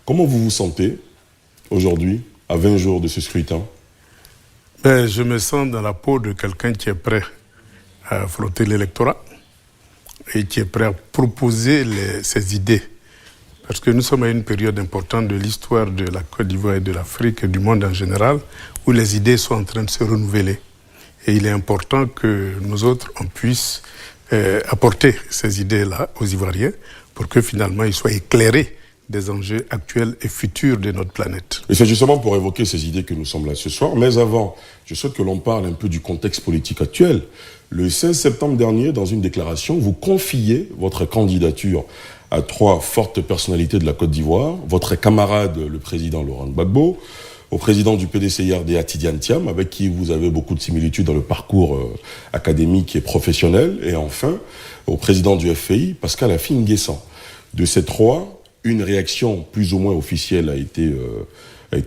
Comment vous vous sentez aujourd'hui, à 20 jours de ce scrutin? Je me sens dans la peau de quelqu'un qui est prêt à affronter l'électorat et qui est prêt à proposer ses idées. Parce que nous sommes à une période importante de l'histoire de la Côte d'Ivoire et de l'Afrique et du monde en général, où les idées sont en train de se renouveler. Et il est important que nous autres, on puisse apporter ces idées-là aux Ivoiriens pour que finalement ils soient éclairés des enjeux actuels et futurs de notre planète. Et c'est justement pour évoquer ces idées que nous sommes là ce soir. Mais avant, je souhaite que l'on parle un peu du contexte politique actuel. Le 16 septembre dernier, dans une déclaration, vous confiez votre candidature à 3 fortes personnalités de la Côte d'Ivoire, votre camarade, le président Laurent Gbagbo, au président du PDCI-RDA, Tidiane Thiam, avec qui vous avez beaucoup de similitudes dans le parcours académique et professionnel, et enfin, au président du FPI, Pascal Affi-N'Guessan. De ces 3, une réaction plus ou moins officielle a été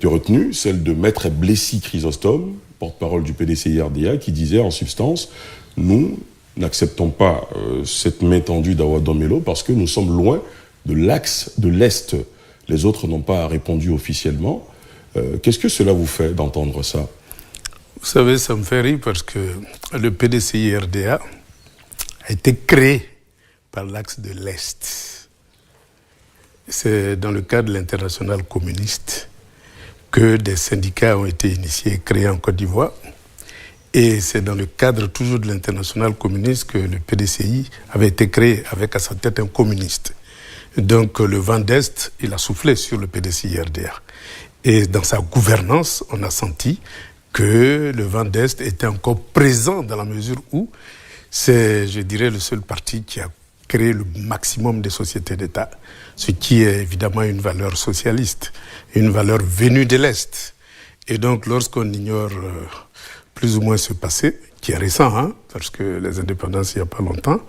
retenue, celle de Maître Blessi Chrysostome, porte-parole du PDCI-RDA, qui disait en substance, nous n'acceptons pas cette main tendue d'Awa Domelo parce que nous sommes loin de l'axe de l'Est. Les autres n'ont pas répondu officiellement. Qu'est-ce que cela vous fait d'entendre ça? Vous savez, ça me fait rire parce que le PDCI-RDA a été créé par l'axe de l'Est. C'est dans le cadre de l'internationale communiste que des syndicats ont été initiés et créés en Côte d'Ivoire. Et c'est dans le cadre toujours de l'internationale communiste que le PDCI avait été créé avec à sa tête un communiste. Donc le vent d'Est, il a soufflé sur le PDCI-RDA. Et dans sa gouvernance, on a senti que le vent d'Est était encore présent dans la mesure où c'est, je dirais, le seul parti qui a créé le maximum de sociétés d'État, ce qui est évidemment une valeur socialiste, une valeur venue de l'Est. Et donc lorsqu'on ignore plus ou moins ce passé, qui est récent, parce que les indépendances, il n'y a pas longtemps,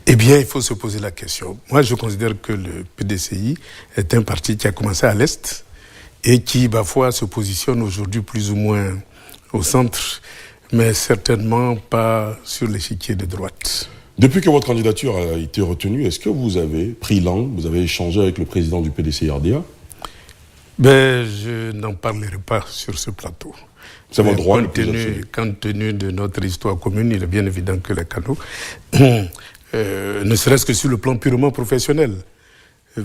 eh bien, il faut se poser la question. Moi, je considère que le PDCI est un parti qui a commencé à l'Est et qui, parfois, se positionne aujourd'hui plus ou moins au centre, mais certainement pas sur l'échiquier de droite. Depuis que votre candidature a été retenue, est-ce que vous avez pris langue, vous avez échangé avec le président du PDCI-RDA? Je n'en parlerai pas sur ce plateau. C'est mon droit. Compte tenu de notre histoire commune, il est bien évident que les canaux, ne serait-ce que sur le plan purement professionnel,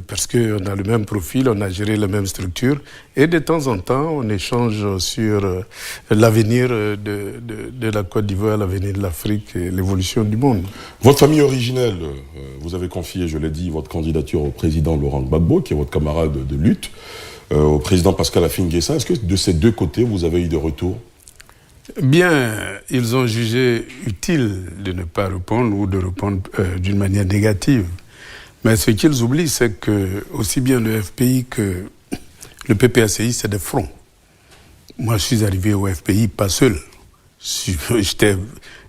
parce qu'on a le même profil, on a géré la même structure, et de temps en temps, on échange sur l'avenir de la Côte d'Ivoire, l'avenir de l'Afrique et l'évolution du monde. Votre famille originelle, vous avez confié, je l'ai dit, votre candidature au président Laurent Gbagbo, qui est votre camarade de lutte, au président Pascal Affi-N'Guessan. Est-ce que de ces deux côtés, vous avez eu des retours? Bien, ils ont jugé utile de ne pas répondre ou de répondre d'une manière négative. Mais ce qu'ils oublient, c'est que aussi bien le FPI que le PPACI, c'est des fronts. Moi, je suis arrivé au FPI pas seul. J'étais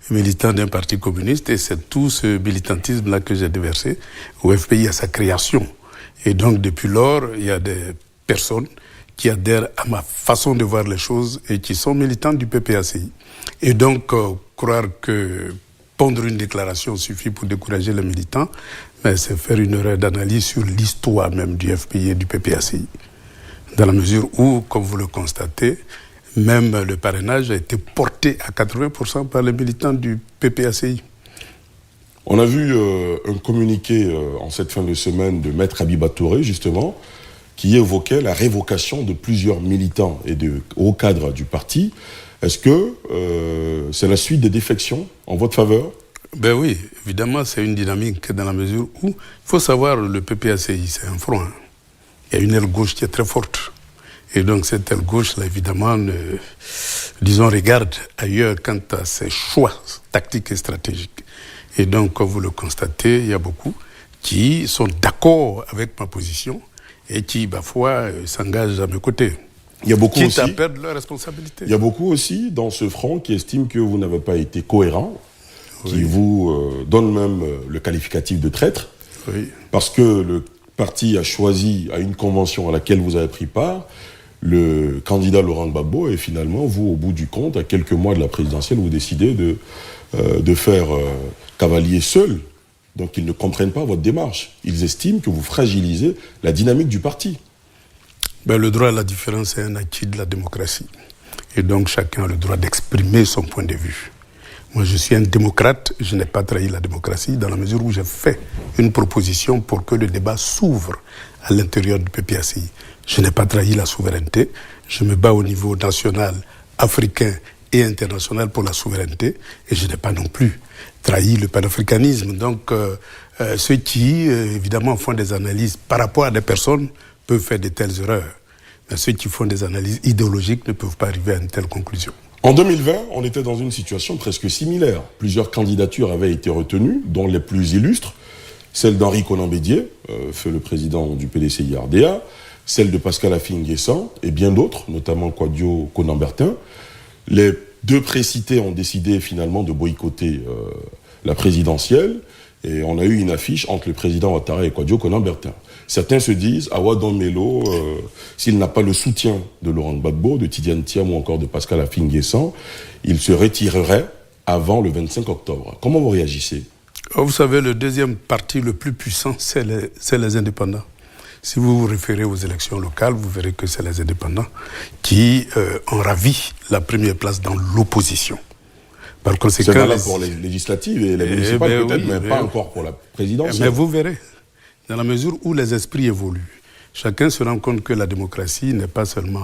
militant d'un parti communiste et c'est tout ce militantisme-là que j'ai déversé au FPI à sa création. Et donc, depuis lors, il y a des personnes qui adhèrent à ma façon de voir les choses et qui sont militantes du PPACI. Et donc, croire que pondre une déclaration suffit pour décourager les militants, mais c'est faire une erreur d'analyse sur l'histoire même du FPI et du PPACI. Dans la mesure où, comme vous le constatez, même le parrainage a été porté à 80% par les militants du PPACI. On a vu un communiqué en cette fin de semaine de Maître Habiba Touré, justement, qui évoquait la révocation de plusieurs militants et de hauts cadres du parti. Est-ce que c'est la suite des défections en votre faveur? Ben oui, évidemment, c'est une dynamique dans la mesure où, il faut savoir, le PPACI, c'est un front. Il y a une aile gauche qui est très forte. Et donc cette aile gauche, là, évidemment, regarde ailleurs quant à ses choix tactiques et stratégiques. Et donc, comme vous le constatez, il y a beaucoup qui sont d'accord avec ma position et qui, parfois, s'engagent à mes côtés. Il y a beaucoup quitte à perdre leurs responsabilités. Il y a beaucoup aussi dans ce front qui estiment que vous n'avez pas été cohérent, oui, qui vous donne même le qualificatif de traître, oui, parce que le parti a choisi à une convention à laquelle vous avez pris part le candidat Laurent Gbagbo, et finalement, vous, au bout du compte, à quelques mois de la présidentielle, vous décidez de faire cavalier seul. Donc ils ne comprennent pas votre démarche. Ils estiment que vous fragilisez la dynamique du parti. Le droit à la différence est un acquis de la démocratie. Et donc chacun a le droit d'exprimer son point de vue. Moi, je suis un démocrate, je n'ai pas trahi la démocratie dans la mesure où j'ai fait une proposition pour que le débat s'ouvre à l'intérieur du PPACI. Je n'ai pas trahi la souveraineté, je me bats au niveau national, africain et international pour la souveraineté, et je n'ai pas non plus trahi le panafricanisme. Donc, ceux qui, évidemment, font des analyses par rapport à des personnes peuvent faire de telles erreurs. Mais ceux qui font des analyses idéologiques ne peuvent pas arriver à une telle conclusion. En 2020, on était dans une situation presque similaire. Plusieurs candidatures avaient été retenues, dont les plus illustres, celle d'Henri Konan Bédié, feu le président du PDCI-RDA, celle de Pascal Affi-N'Guessan et bien d'autres, notamment Kouadio Konan-Bertin. Les deux précités ont décidé finalement de boycotter la présidentielle et on a eu une affiche entre le président Ouattara et Kouadio Konan-Bertin. Certains se disent, Awadon Melo, s'il n'a pas le soutien de Laurent Gbagbo, de Tidiane Thiam ou encore de Pascal Affi-N'Guessan, il se retirerait avant le 25 octobre. Comment vous réagissez ? Vous savez, le deuxième parti le plus puissant, c'est les indépendants. Si vous vous référez aux élections locales, vous verrez que c'est les indépendants qui ont ravi la première place dans l'opposition. Par conséquent, c'est valable pour les législatives et les municipales peut-être, mais pas encore pour la présidentielle. Mais vous verrez, dans la mesure où les esprits évoluent, chacun se rend compte que la démocratie n'est pas seulement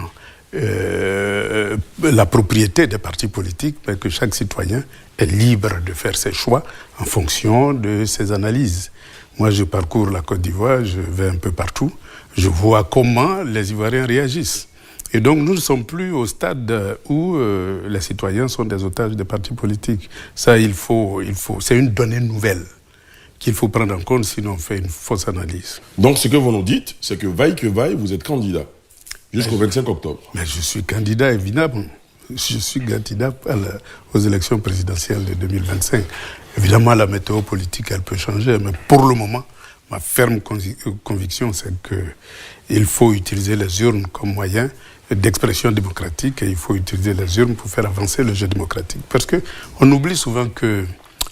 la propriété des partis politiques, mais que chaque citoyen est libre de faire ses choix en fonction de ses analyses. Moi, je parcours la Côte d'Ivoire, je vais un peu partout, je vois comment les Ivoiriens réagissent. Et donc, nous ne sommes plus au stade où les citoyens sont des otages des partis politiques. Ça, c'est une donnée nouvelle qu'il faut prendre en compte, sinon on fait une fausse analyse. Donc, ce que vous nous dites, c'est que vaille, vous êtes candidat jusqu'au 25 octobre. Mais je suis candidat, évidemment. Je suis candidat aux élections présidentielles de 2025. Évidemment, la météo politique, elle peut changer, mais pour le moment, ma ferme conviction, c'est qu'il faut utiliser les urnes comme moyen d'expression démocratique et il faut utiliser les urnes pour faire avancer le jeu démocratique. Parce qu'on oublie souvent que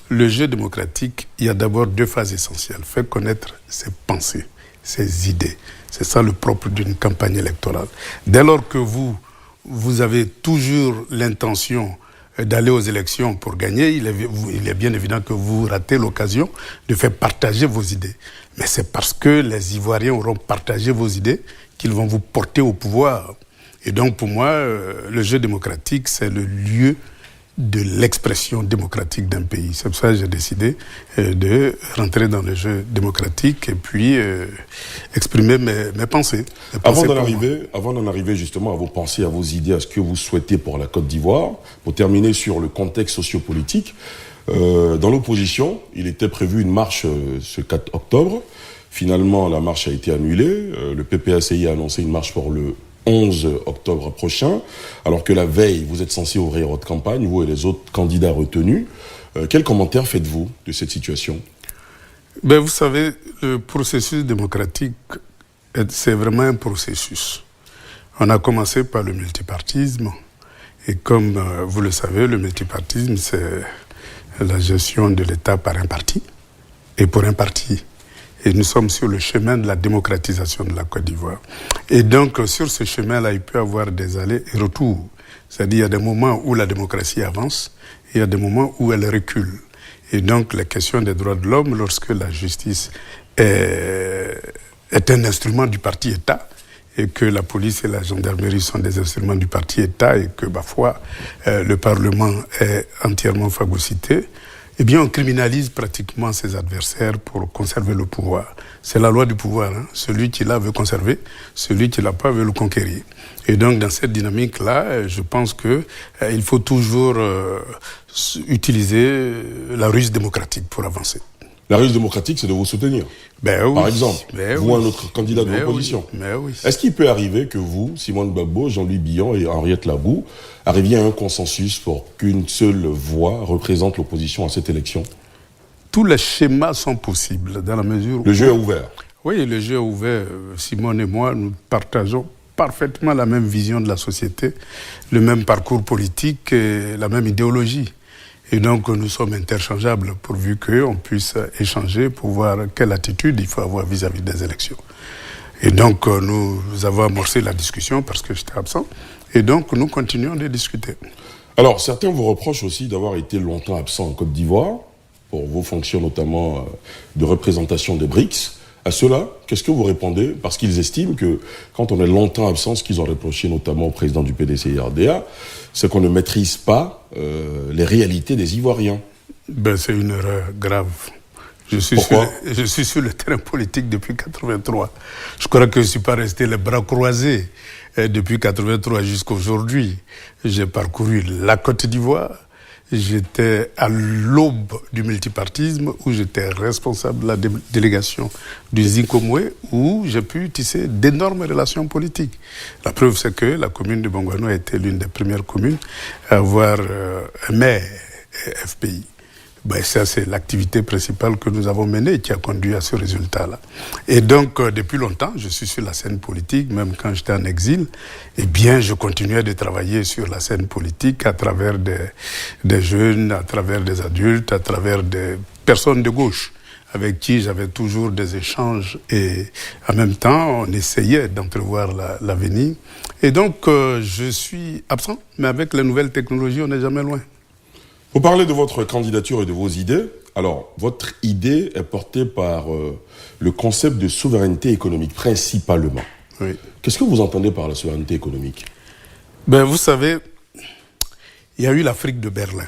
le jeu démocratique, il y a d'abord deux phases essentielles. Faire connaître ses pensées, ses idées. C'est ça le propre d'une campagne électorale. Dès lors que vous avez toujours l'intention d'aller aux élections pour gagner, il est bien évident que vous ratez l'occasion de faire partager vos idées. Mais c'est parce que les Ivoiriens auront partagé vos idées qu'ils vont vous porter au pouvoir. Et donc pour moi, le jeu démocratique, c'est le lieu de l'expression démocratique d'un pays. C'est pour ça que j'ai décidé de rentrer dans le jeu démocratique et puis exprimer mes pensées. Avant d'en arriver justement à vos pensées, à vos idées, à ce que vous souhaitez pour la Côte d'Ivoire, pour terminer sur le contexte sociopolitique, dans l'opposition, il était prévu une marche ce 4 octobre. Finalement, la marche a été annulée. Le PPACI a annoncé une marche pour le 11 octobre prochain, alors que la veille, vous êtes censé ouvrir votre campagne, vous et les autres candidats retenus. Quel commentaire faites-vous de cette situation ? Vous savez, le processus démocratique, c'est vraiment un processus. On a commencé par le multipartisme, et comme vous le savez, le multipartisme, c'est la gestion de l'État par un parti, et pour un parti. Et nous sommes sur le chemin de la démocratisation de la Côte d'Ivoire. Et donc, sur ce chemin-là, il peut y avoir des allers et retours. C'est-à-dire, il y a des moments où la démocratie avance, et il y a des moments où elle recule. Et donc, la question des droits de l'homme, lorsque la justice est un instrument du parti-État, et que la police et la gendarmerie sont des instruments du parti-État, et que, parfois, le Parlement est entièrement phagocyté, eh bien, on criminalise pratiquement ses adversaires pour conserver le pouvoir. C'est la loi du pouvoir. Hein. Celui qui l'a veut conserver, celui qui l'a pas veut le conquérir. Et donc, dans cette dynamique-là, je pense qu'il faut toujours utiliser la ruse démocratique pour avancer. La ruse démocratique, c'est de vous soutenir. Oui. Par exemple, vous, un autre candidat de l'opposition. Oui. Est-ce qu'il peut arriver que vous, Simone Gbagbo, Jean-Louis Billon et Henriette Labou, arriviez à un consensus pour qu'une seule voix représente l'opposition à cette élection ? Tous les schémas sont possibles dans la mesure où... Le jeu est ouvert. Oui, le jeu est ouvert. Simone et moi, nous partageons parfaitement la même vision de la société, le même parcours politique et la même idéologie. Et donc, nous sommes interchangeables pourvu qu'on puisse échanger pour voir quelle attitude il faut avoir vis-à-vis des élections. Et donc, nous avons amorcé la discussion parce que j'étais absent. Et donc, nous continuons de discuter. Alors, certains vous reprochent aussi d'avoir été longtemps absent en Côte d'Ivoire, pour vos fonctions notamment de représentation des BRICS. À cela, qu'est-ce que vous répondez? Parce qu'ils estiment que quand on est longtemps absent, ce qu'ils ont reproché notamment au président du PDCI-RDA, c'est qu'on ne maîtrise pas les réalités des Ivoiriens. Ben, c'est une erreur grave. Je suis sur le terrain politique depuis 1983. Je crois que je ne suis pas resté les bras croisés depuis 1983 jusqu'à aujourd'hui. J'ai parcouru la Côte d'Ivoire. J'étais à l'aube du multipartisme où j'étais responsable de la délégation du Zinkomwe où j'ai pu tisser d'énormes relations politiques. La preuve, c'est que la commune de Bongouano a été l'une des premières communes à avoir un maire FPI. Ben, ça, c'est l'activité principale que nous avons menée qui a conduit à ce résultat-là. Et donc, depuis longtemps, je suis sur la scène politique, même quand j'étais en exil. Eh bien, je continuais de travailler sur la scène politique à travers des jeunes, à travers des adultes, à travers des personnes de gauche avec qui j'avais toujours des échanges et en même temps, on essayait d'entrevoir l'avenir. Et donc, je suis absent, mais avec les nouvelles technologies, on n'est jamais loin. Vous parlez de votre candidature et de vos idées. Alors, votre idée est portée par le concept de souveraineté économique, principalement. Oui. Qu'est-ce que vous entendez par la souveraineté économique? Ben, vous savez, il y a eu l'Afrique de Berlin.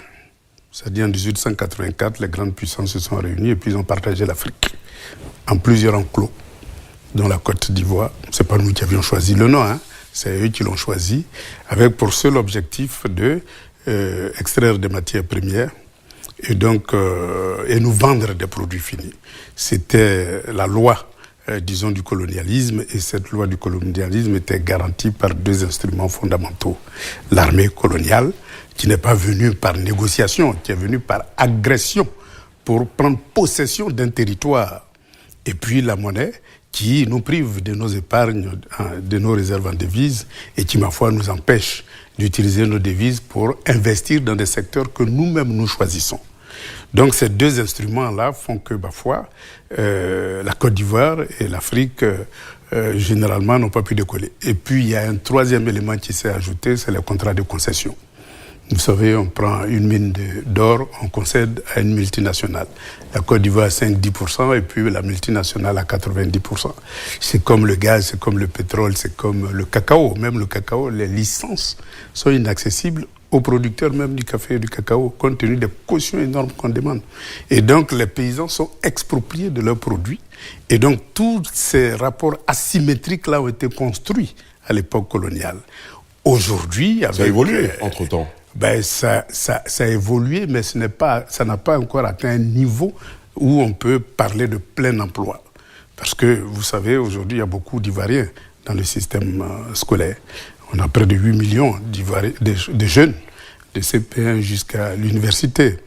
C'est-à-dire en 1884, les grandes puissances se sont réunies et puis ils ont partagé l'Afrique en plusieurs enclos, dont la Côte d'Ivoire. C'est pas nous qui avions choisi le nom, hein. C'est eux qui l'ont choisi, avec pour seul objectif de extraire des matières premières et donc et nous vendre des produits finis. C'était la loi, disons, du colonialisme, et cette loi du colonialisme était garantie par deux instruments fondamentaux. L'armée coloniale, qui n'est pas venue par négociation, qui est venue par agression pour prendre possession d'un territoire, et puis la monnaie, qui nous prive de nos épargnes, de nos réserves en devises, et qui, ma foi, nous empêche d'utiliser nos devises pour investir dans des secteurs que nous-mêmes nous choisissons. Donc ces deux instruments-là font que, ma foi, la Côte d'Ivoire et l'Afrique, généralement, n'ont pas pu décoller. Et puis, il y a un troisième élément qui s'est ajouté, c'est le contrat de concession. Vous savez, on prend une mine d'or, on concède à une multinationale. La Côte d'Ivoire à 5-10% et puis la multinationale à 90%. C'est comme le gaz, c'est comme le pétrole, c'est comme le cacao. Même le cacao, les licences sont inaccessibles aux producteurs même du café et du cacao, compte tenu des cautions énormes qu'on demande. Et donc, les paysans sont expropriés de leurs produits. Et donc, tous ces rapports asymétriques-là ont été construits à l'époque coloniale. Aujourd'hui, ça a évolué entre-temps. Ben ça a évolué, mais ça n'a pas encore atteint un niveau où on peut parler de plein emploi. Parce que, vous savez, aujourd'hui, il y a beaucoup d'Ivoiriens dans le système scolaire. On a près de 8 millions de jeunes, de CP1 jusqu'à l'université.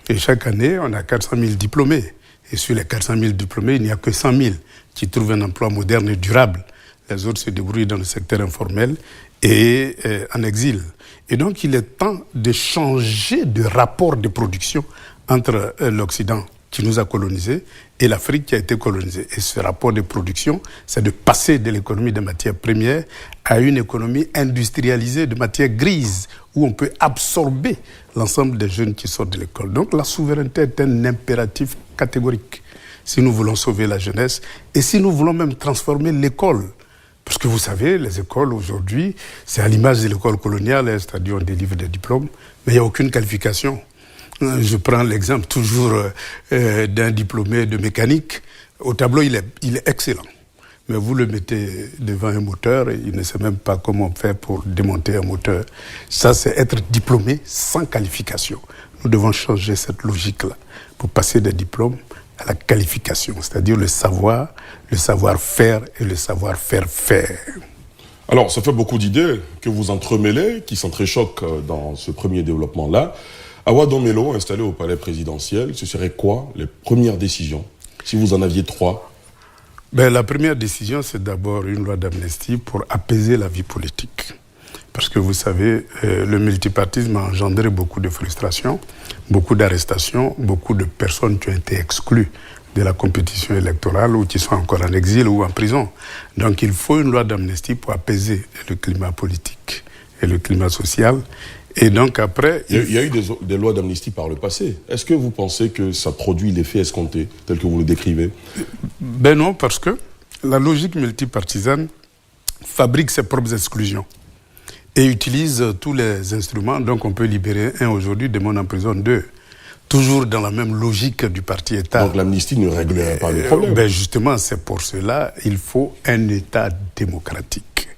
Et chaque année, on a 400 000 diplômés. Et sur les 400 000 diplômés, il n'y a que 100 000 qui trouvent un emploi moderne et durable. Les autres se débrouillent dans le secteur informel et en exil. Et donc, il est temps de changer de rapport de production entre l'Occident qui nous a colonisés et l'Afrique qui a été colonisée. Et ce rapport de production, c'est de passer de l'économie des matières premières à une économie industrialisée de matières grises, où on peut absorber l'ensemble des jeunes qui sortent de l'école. Donc, la souveraineté est un impératif catégorique si nous voulons sauver la jeunesse et si nous voulons même transformer l'école. Parce que vous savez, les écoles aujourd'hui, c'est à l'image de l'école coloniale, c'est-à-dire on délivre des diplômes, mais il n'y a aucune qualification. Je prends l'exemple toujours d'un diplômé de mécanique. Au tableau, il est excellent. Mais vous le mettez devant un moteur et il ne sait même pas comment on fait pour démonter un moteur. Ça, c'est être diplômé sans qualification. Nous devons changer cette logique-là pour passer des diplômes à la qualification, c'est-à-dire le savoir-faire et le savoir-faire faire. Alors, ça fait beaucoup d'idées que vous entremêlez, qui s'entrechoquent dans ce premier développement-là. Awa Domelo, installé au palais présidentiel, ce serait quoi les premières décisions, si vous en aviez 3? La première décision, c'est d'abord une loi d'amnistie pour apaiser la vie politique. Parce que vous savez, le multipartisme a engendré beaucoup de frustration, beaucoup d'arrestations, beaucoup de personnes qui ont été exclues de la compétition électorale ou qui sont encore en exil ou en prison. Donc il faut une loi d'amnistie pour apaiser le climat politique et le climat social. Et donc après... Il y a eu des lois d'amnistie par le passé. Est-ce que vous pensez que ça produit l'effet escompté, tel que vous le décrivez? Ben non, parce que la logique multipartisane fabrique ses propres exclusions et utilise tous les instruments. Donc on peut libérer un aujourd'hui, demain en prison deux. Toujours dans la même logique du parti-État. Donc l'amnistie ne réglerait pas le problème. Ben justement, c'est pour cela qu'il faut un État démocratique.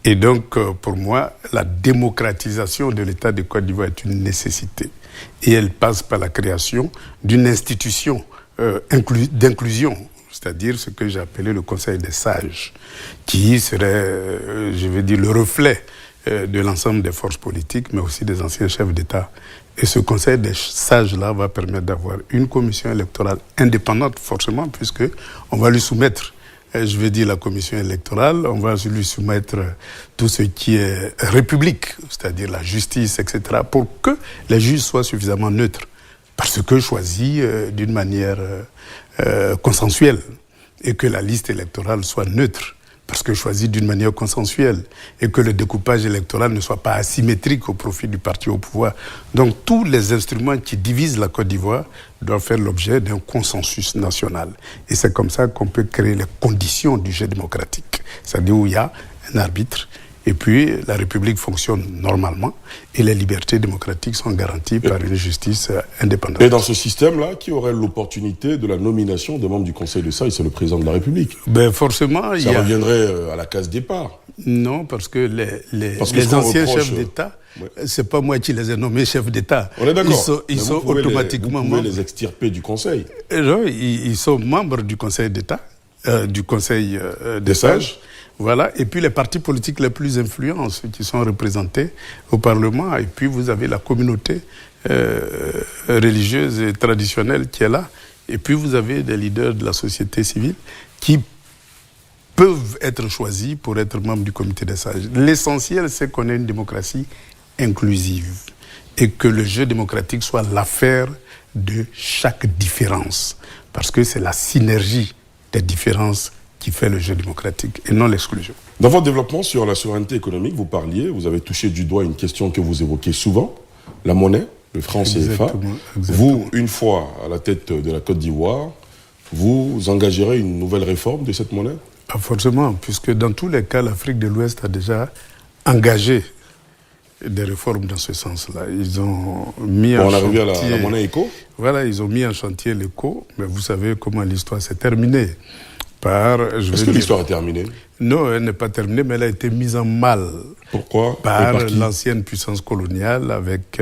Et donc, pour moi, la démocratisation de l'État de Côte d'Ivoire est une nécessité. Et elle passe par la création d'une institution d'inclusion, c'est-à-dire ce que j'ai appelé le Conseil des sages, qui serait, je vais dire, le reflet de l'ensemble des forces politiques, mais aussi des anciens chefs d'État. Et ce Conseil des sages-là va permettre d'avoir une commission électorale indépendante, forcément, puisque on va lui soumettre, je veux dire la commission électorale, on va lui soumettre tout ce qui est république, c'est-à-dire la justice, etc., pour que les juges soient suffisamment neutres, parce que choisis d'une manière consensuelle, et que la liste électorale soit neutre, parce que choisi d'une manière consensuelle, et que le découpage électoral ne soit pas asymétrique au profit du parti au pouvoir. Donc tous les instruments qui divisent la Côte d'Ivoire doivent faire l'objet d'un consensus national. Et c'est comme ça qu'on peut créer les conditions du jeu démocratique. C'est-à-dire où il y a un arbitre, et puis la République fonctionne normalement, et les libertés démocratiques sont garanties par une justice indépendante. Et dans ce système-là, qui aurait l'opportunité de la nomination des membres du Conseil de sages, c'est le président de la République. Ben forcément, ça reviendrait à la case départ. Non, parce que les anciens chefs d'État, c'est pas moi qui les ai nommés chefs d'État. On est d'accord. Ils sont automatiquement membres. Vous pouvez les extirper du Conseil. Non, ils sont membres du Conseil d'État, du Conseil des sages. Voilà, et puis les partis politiques les plus influents, ceux qui sont représentés au Parlement, et puis vous avez la communauté religieuse et traditionnelle qui est là, et puis vous avez des leaders de la société civile qui peuvent être choisis pour être membres du comité des sages. L'essentiel, c'est qu'on ait une démocratie inclusive et que le jeu démocratique soit l'affaire de chaque différence, parce que c'est la synergie des différences qui fait le jeu démocratique et non l'exclusion. Dans votre développement sur la souveraineté économique, vous avez touché du doigt une question que vous évoquez souvent, la monnaie, le franc CFA. Exactement. Vous, une fois à la tête de la Côte d'Ivoire, vous engagerez une nouvelle réforme de cette monnaie? Pas forcément, puisque dans tous les cas, l'Afrique de l'Ouest a déjà engagé des réformes dans ce sens-là. Ils ont mis en chantier... On est arrivé à la monnaie éco. Voilà, ils ont mis en chantier l'éco, mais vous savez comment l'histoire s'est terminée. Est-ce que l'histoire est terminée? Non, elle n'est pas terminée, mais elle a été mise en mal. Pourquoi? Par l'ancienne puissance coloniale avec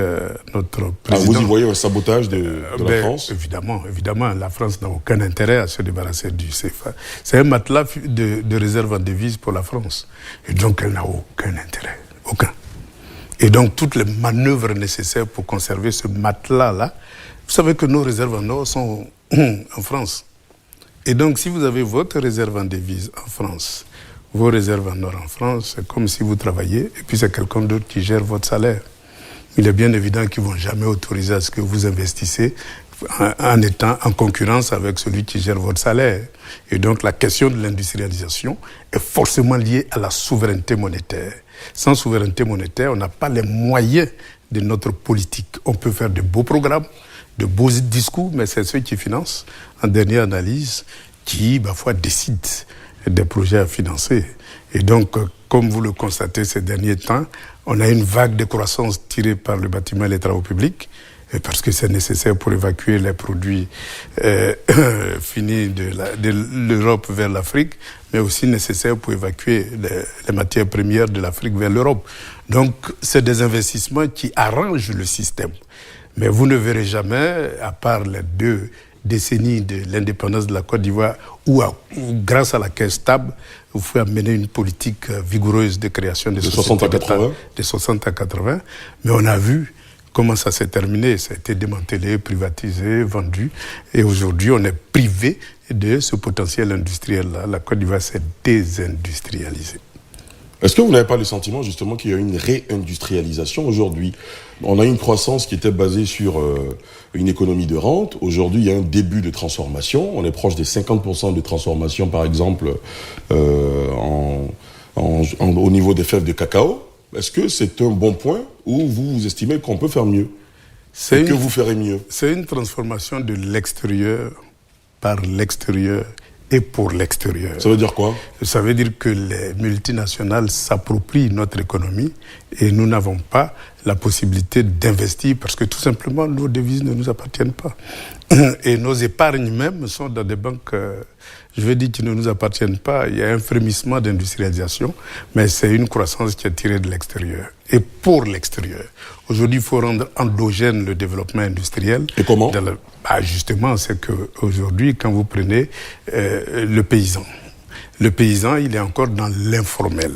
notre président. Vous y voyez un sabotage de la France? Évidemment. La France n'a aucun intérêt à se débarrasser du CFA. C'est un matelas de réserve en devises pour la France. Et donc, elle n'a aucun intérêt. Aucun. Et donc, toutes les manœuvres nécessaires pour conserver ce matelas-là, vous savez que nos réserves en or sont en France. Et donc, si vous avez votre réserve en devises en France, vos réserves en or en France, c'est comme si vous travaillez et puis c'est quelqu'un d'autre qui gère votre salaire. Il est bien évident qu'ils ne vont jamais autoriser à ce que vous investissez en étant en concurrence avec celui qui gère votre salaire. Et donc, la question de l'industrialisation est forcément liée à la souveraineté monétaire. Sans souveraineté monétaire, on n'a pas les moyens de notre politique. On peut faire de beaux programmes, de beaux discours, mais c'est ceux qui financent, en dernière analyse, qui, parfois, décident des projets à financer. Et donc, comme vous le constatez ces derniers temps, on a une vague de croissance tirée par le bâtiment et les travaux publics, parce que c'est nécessaire pour évacuer les produits finis de l'Europe vers l'Afrique, mais aussi nécessaire pour évacuer les matières premières de l'Afrique vers l'Europe. Donc, c'est des investissements qui arrangent le système. Mais vous ne verrez jamais, à part les 2 décennies de l'indépendance de la Côte d'Ivoire, où grâce à la caisse stable, vous pouvez amener une politique vigoureuse de création de 60 à 80. De 60 à 80. Mais on a vu comment ça s'est terminé. Ça a été démantelé, privatisé, vendu. Et aujourd'hui, on est privé de ce potentiel industriel-là. La Côte d'Ivoire s'est désindustrialisée. Est-ce que vous n'avez pas le sentiment justement qu'il y a une réindustrialisation aujourd'hui? On a une croissance qui était basée sur une économie de rente. Aujourd'hui, il y a un début de transformation. On est proche des 50% de transformation, par exemple, au niveau des fèves de cacao. Est-ce que c'est un bon point ou vous estimez qu'on peut faire mieux? Que vous ferez mieux? C'est une transformation de l'extérieur par l'extérieur et pour l'extérieur. Ça veut dire quoi? Ça veut dire que les multinationales s'approprient notre économie et nous n'avons pas la possibilité d'investir parce que tout simplement nos devises ne nous appartiennent pas. Et nos épargnes même sont dans des banques, je vais dire, qui ne nous appartiennent pas. Il y a un frémissement d'industrialisation, mais c'est une croissance qui est tirée de l'extérieur et pour l'extérieur. Aujourd'hui, il faut rendre endogène le développement industriel. Et comment? Justement, c'est qu'aujourd'hui, quand vous prenez le paysan, il est encore dans l'informel.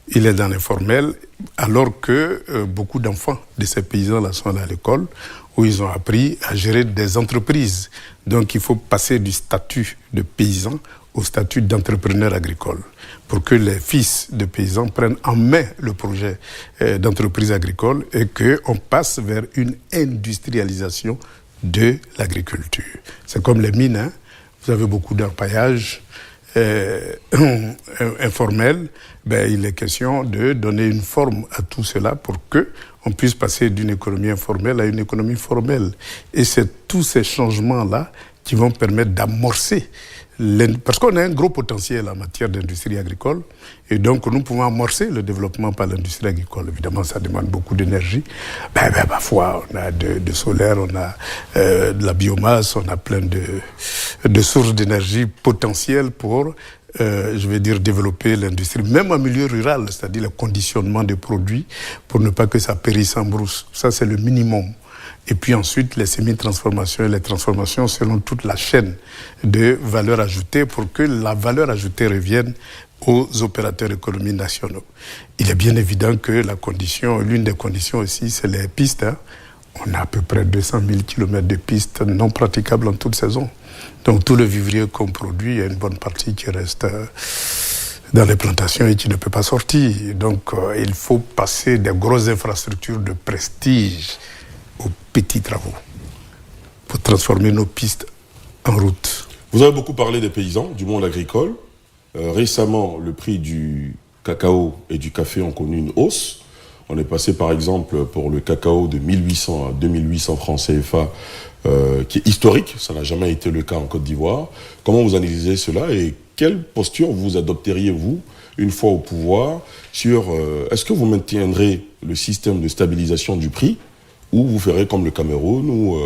Il est dans l'informel alors que beaucoup d'enfants de ces paysans-là sont à l'école où ils ont appris à gérer des entreprises. Donc il faut passer du statut de paysan au statut d'entrepreneur agricole pour que les fils de paysans prennent en main le projet d'entreprise agricole et qu'on passe vers une industrialisation de l'agriculture. C'est comme les mines, hein. Vous avez beaucoup d'orpaillage informel. Il est question de donner une forme à tout cela pour que on puisse passer d'une économie informelle à une économie formelle. Et c'est tous ces changements-là qui vont permettre d'amorcer parce qu'on a un gros potentiel en matière d'industrie agricole et donc nous pouvons amorcer le développement par l'industrie agricole. Évidemment, ça demande beaucoup d'énergie. Parfois, on a de solaire, on a de la biomasse, on a plein de sources d'énergie potentielles pour, développer l'industrie, même en milieu rural, c'est-à-dire le conditionnement des produits pour ne pas que ça périsse en brousse. Ça, c'est le minimum. Et puis ensuite, les semi-transformations et les transformations selon toute la chaîne de valeur ajoutée pour que la valeur ajoutée revienne aux opérateurs économiques nationaux. Il est bien évident que l'une des conditions aussi, c'est les pistes. Hein. On a à peu près 200 000 km de pistes non praticables en toute saison. Donc tout le vivrier qu'on produit, il y a une bonne partie qui reste dans les plantations et qui ne peut pas sortir. Donc il faut passer des grosses infrastructures de prestige aux petits travaux pour transformer nos pistes en route. Vous avez beaucoup parlé des paysans, du monde agricole. Récemment, le prix du cacao et du café ont connu une hausse. On est passé par exemple pour le cacao de 1800 à 2800 francs CFA, qui est historique. Ça n'a jamais été le cas en Côte d'Ivoire. Comment vous analysez cela et quelle posture vous adopteriez-vous une fois au pouvoir sur est-ce que vous maintiendrez le système de stabilisation du prix ou vous ferez comme le Cameroun où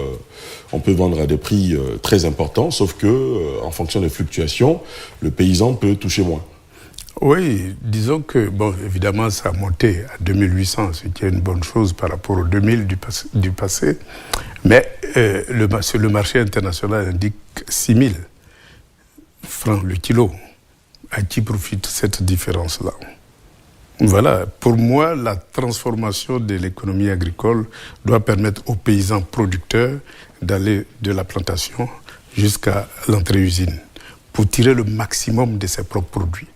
on peut vendre à des prix très importants, sauf que en fonction des fluctuations, le paysan peut toucher moins? Oui, disons que, évidemment, ça a monté à 2800, ce qui est une bonne chose par rapport aux 2000 du passé. Mais le marché international indique 6000 francs le kilo. À qui profite cette différence-là? Voilà, pour moi, la transformation de l'économie agricole doit permettre aux paysans producteurs d'aller de la plantation jusqu'à l'entrée-usine pour tirer le maximum de ses propres produits.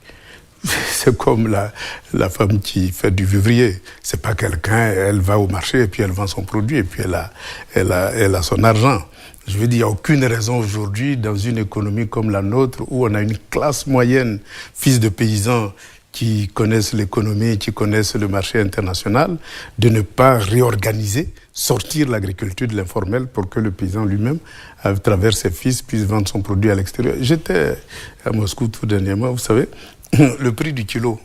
C'est comme la femme qui fait du vivrier. C'est pas quelqu'un, elle va au marché et puis elle vend son produit et puis elle a son argent. Je veux dire, il n'y a aucune raison aujourd'hui dans une économie comme la nôtre où on a une classe moyenne, fils de paysans, qui connaissent l'économie, qui connaissent le marché international, de ne pas réorganiser, sortir l'agriculture de l'informel pour que le paysan lui-même, à travers ses fils, puisse vendre son produit à l'extérieur. J'étais à Moscou tout dernièrement, vous savez, le prix du kilo.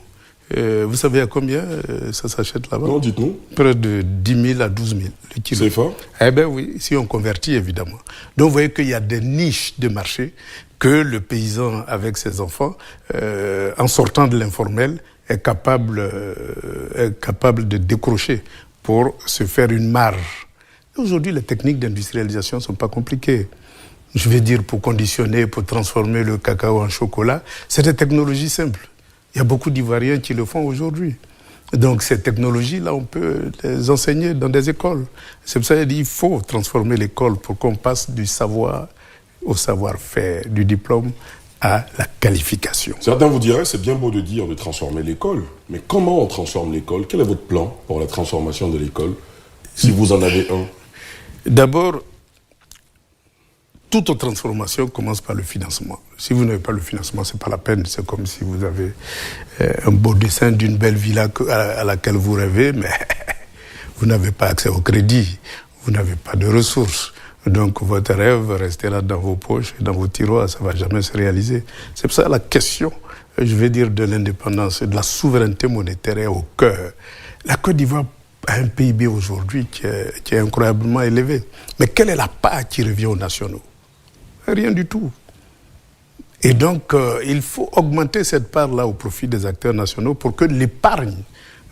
Vous savez à combien ça s'achète là-bas? Non, dites-nous. Près de 10 000 à 12 000 le kilo. C'est fort? Eh bien oui, si on convertit évidemment. Donc vous voyez qu'il y a des niches de marché que le paysan avec ses enfants, en sortant de l'informel, est capable de décrocher pour se faire une marge. Aujourd'hui, les techniques d'industrialisation ne sont pas compliquées. Je vais dire pour conditionner, pour transformer le cacao en chocolat, c'est des technologies simples. Il y a beaucoup d'Ivoiriens qui le font aujourd'hui. Donc ces technologies-là, on peut les enseigner dans des écoles. C'est pour ça qu'il faut transformer l'école pour qu'on passe du savoir au savoir-faire, du diplôme à la qualification. Certains vous diraient, c'est bien beau de dire de transformer l'école, mais comment on transforme l'école? Quel est votre plan pour la transformation de l'école, si vous en avez un? D'abord, toute transformation commence par le financement. Si vous n'avez pas le financement, c'est pas la peine. C'est comme si vous avez un beau dessin d'une belle villa à laquelle vous rêvez, mais vous n'avez pas accès au crédit, vous n'avez pas de ressources. Donc votre rêve restera dans vos poches, dans vos tiroirs, ça ne va jamais se réaliser. C'est pour ça que la question, je vais dire, de l'indépendance et de la souveraineté monétaire est au cœur. La Côte d'Ivoire a un PIB aujourd'hui qui est incroyablement élevé. Mais quelle est la part qui revient aux nationaux? Rien du tout. Et donc, il faut augmenter cette part-là au profit des acteurs nationaux pour que l'épargne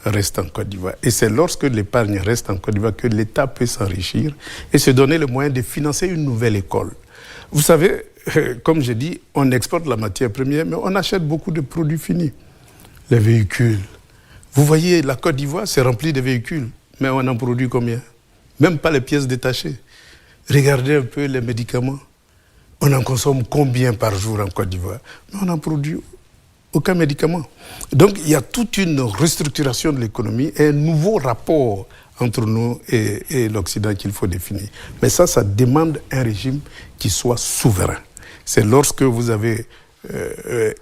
reste en Côte d'Ivoire. Et c'est lorsque l'épargne reste en Côte d'Ivoire que l'État peut s'enrichir et se donner le moyen de financer une nouvelle école. Vous savez, comme j'ai dit, on exporte la matière première, mais on achète beaucoup de produits finis. Les véhicules. Vous voyez, la Côte d'Ivoire, c'est rempli de véhicules, mais on en produit combien? Même pas les pièces détachées. Regardez un peu les médicaments. On en consomme combien par jour en Côte d'Ivoire? Mais on n'en produit aucun médicament. Donc il y a toute une restructuration de l'économie et un nouveau rapport entre nous et l'Occident qu'il faut définir. Mais ça demande un régime qui soit souverain. C'est lorsque vous avez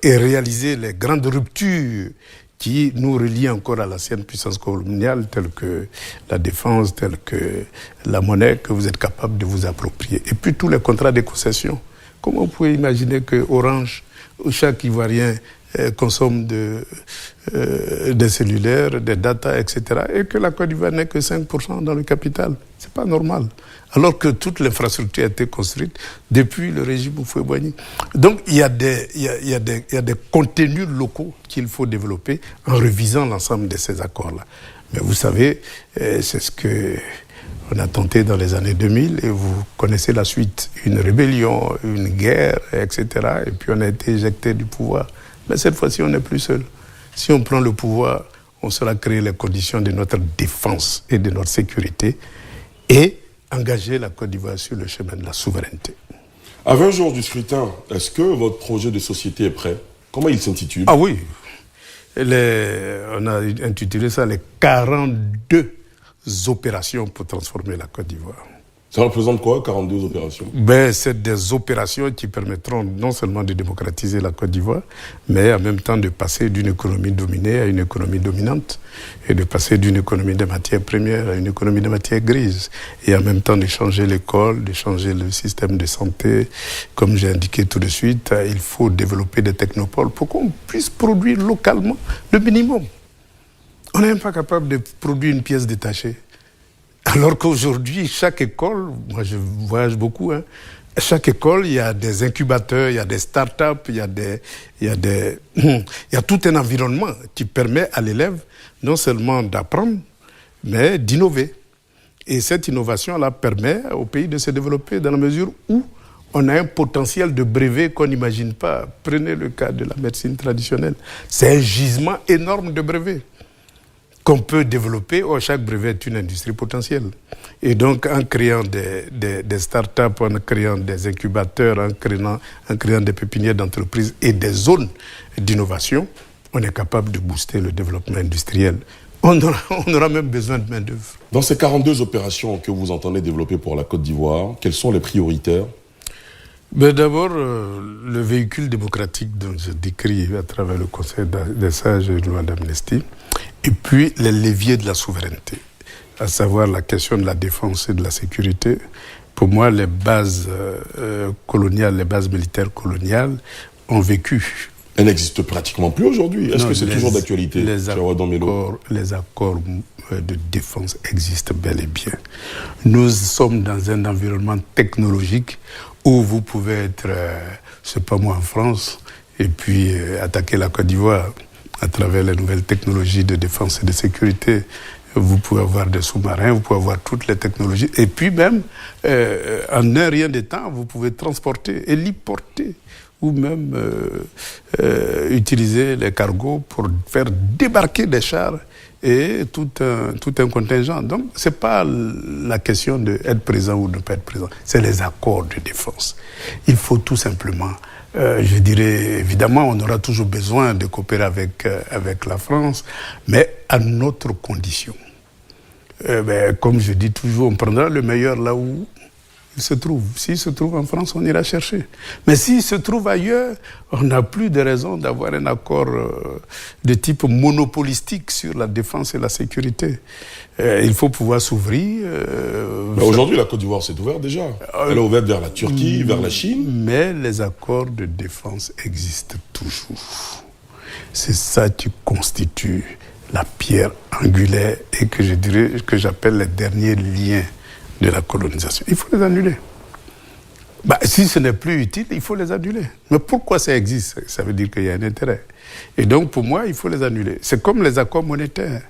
réalisé les grandes ruptures qui nous relient encore à l'ancienne puissance coloniale, telle que la défense, telle que la monnaie, que vous êtes capable de vous approprier. Et puis tous les contrats de concession. Comment vous pouvez imaginer que Orange, ou chaque Ivoirien, consomme des cellulaires, des data, etc., et que la Côte d'Ivoire n'est que 5% dans le capital? C'est pas normal. Alors que toute l'infrastructure a été construite depuis le régime Houphouët-Boigny. Donc il y a des contenus locaux qu'il faut développer en revisant l'ensemble de ces accords-là. Mais vous savez, c'est ce que on a tenté dans les années 2000 et vous connaissez la suite. Une rébellion, une guerre, etc. Et puis on a été éjecté du pouvoir. Mais cette fois-ci, on n'est plus seul. Si on prend le pouvoir, on saura créer les conditions de notre défense et de notre sécurité et engager la Côte d'Ivoire sur le chemin de la souveraineté. À 20 jours du scrutin, est-ce que votre projet de société est prêt? Comment il s'intitule? Ah oui, on a intitulé ça les 42 opérations pour transformer la Côte d'Ivoire. Ça représente quoi, 42 opérations? C'est des opérations qui permettront non seulement de démocratiser la Côte d'Ivoire, mais en même temps de passer d'une économie dominée à une économie dominante, et de passer d'une économie de matières premières à une économie de matières grises, et en même temps de changer l'école, de changer le système de santé. Comme j'ai indiqué tout de suite, il faut développer des technopoles pour qu'on puisse produire localement le minimum. On n'est même pas capable de produire une pièce détachée. Alors qu'aujourd'hui, chaque école, moi je voyage beaucoup, chaque école, il y a des incubateurs, il y a des start-up, il y a tout un environnement qui permet à l'élève non seulement d'apprendre, mais d'innover. Et cette innovation-là permet au pays de se développer dans la mesure où on a un potentiel de brevets qu'on n'imagine pas. Prenez le cas de la médecine traditionnelle. C'est un gisement énorme de brevets qu'on peut développer. Chaque brevet est une industrie potentielle. Et donc, en créant des start-up, en créant des incubateurs, en créant des pépinières d'entreprises et des zones d'innovation, on est capable de booster le développement industriel. On aura même besoin de main-d'œuvre. Dans ces 42 opérations que vous entendez développer pour la Côte d'Ivoire, quelles sont les prioritaires? D'abord, le véhicule démocratique dont je décris à travers le Conseil des sages et la loi d'amnistie, et puis les leviers de la souveraineté, à savoir la question de la défense et de la sécurité. Pour moi, les bases coloniales, les bases militaires coloniales ont vécu. Elles n'existent pratiquement plus aujourd'hui. Est-ce que c'est toujours d'actualité? Les accords de défense existent bel et bien. Nous sommes dans un environnement technologique où vous pouvez être, je sais pas moi, en France, et puis attaquer la Côte d'Ivoire à travers les nouvelles technologies de défense et de sécurité. Vous pouvez avoir des sous-marins, vous pouvez avoir toutes les technologies. Et puis même, en un rien de temps, vous pouvez transporter, héliporter, ou même utiliser les cargos pour faire débarquer des chars et tout un contingent. Donc, ce n'est pas la question d'être présent ou de ne pas être présent, c'est les accords de défense. Il faut tout simplement Je dirais, évidemment, on aura toujours besoin de coopérer avec la France, mais à notre condition. Comme je dis toujours, on prendra le meilleur là où il se trouve. S'il se trouve en France, on ira chercher. Mais s'il se trouve ailleurs, on n'a plus de raison d'avoir un accord de type monopolistique sur la défense et la sécurité. Il faut pouvoir s'ouvrir. Aujourd'hui, la Côte d'Ivoire s'est ouverte déjà. Elle est ouverte vers la Turquie, vers la Chine. Mais les accords de défense existent toujours. C'est ça qui constitue la pierre angulaire et que je dirais, que j'appelle les derniers liens de la colonisation. Il faut les annuler. Si ce n'est plus utile, il faut les annuler. Mais pourquoi ça existe? Ça veut dire qu'il y a un intérêt. Et donc, pour moi, il faut les annuler. C'est comme les accords monétaires.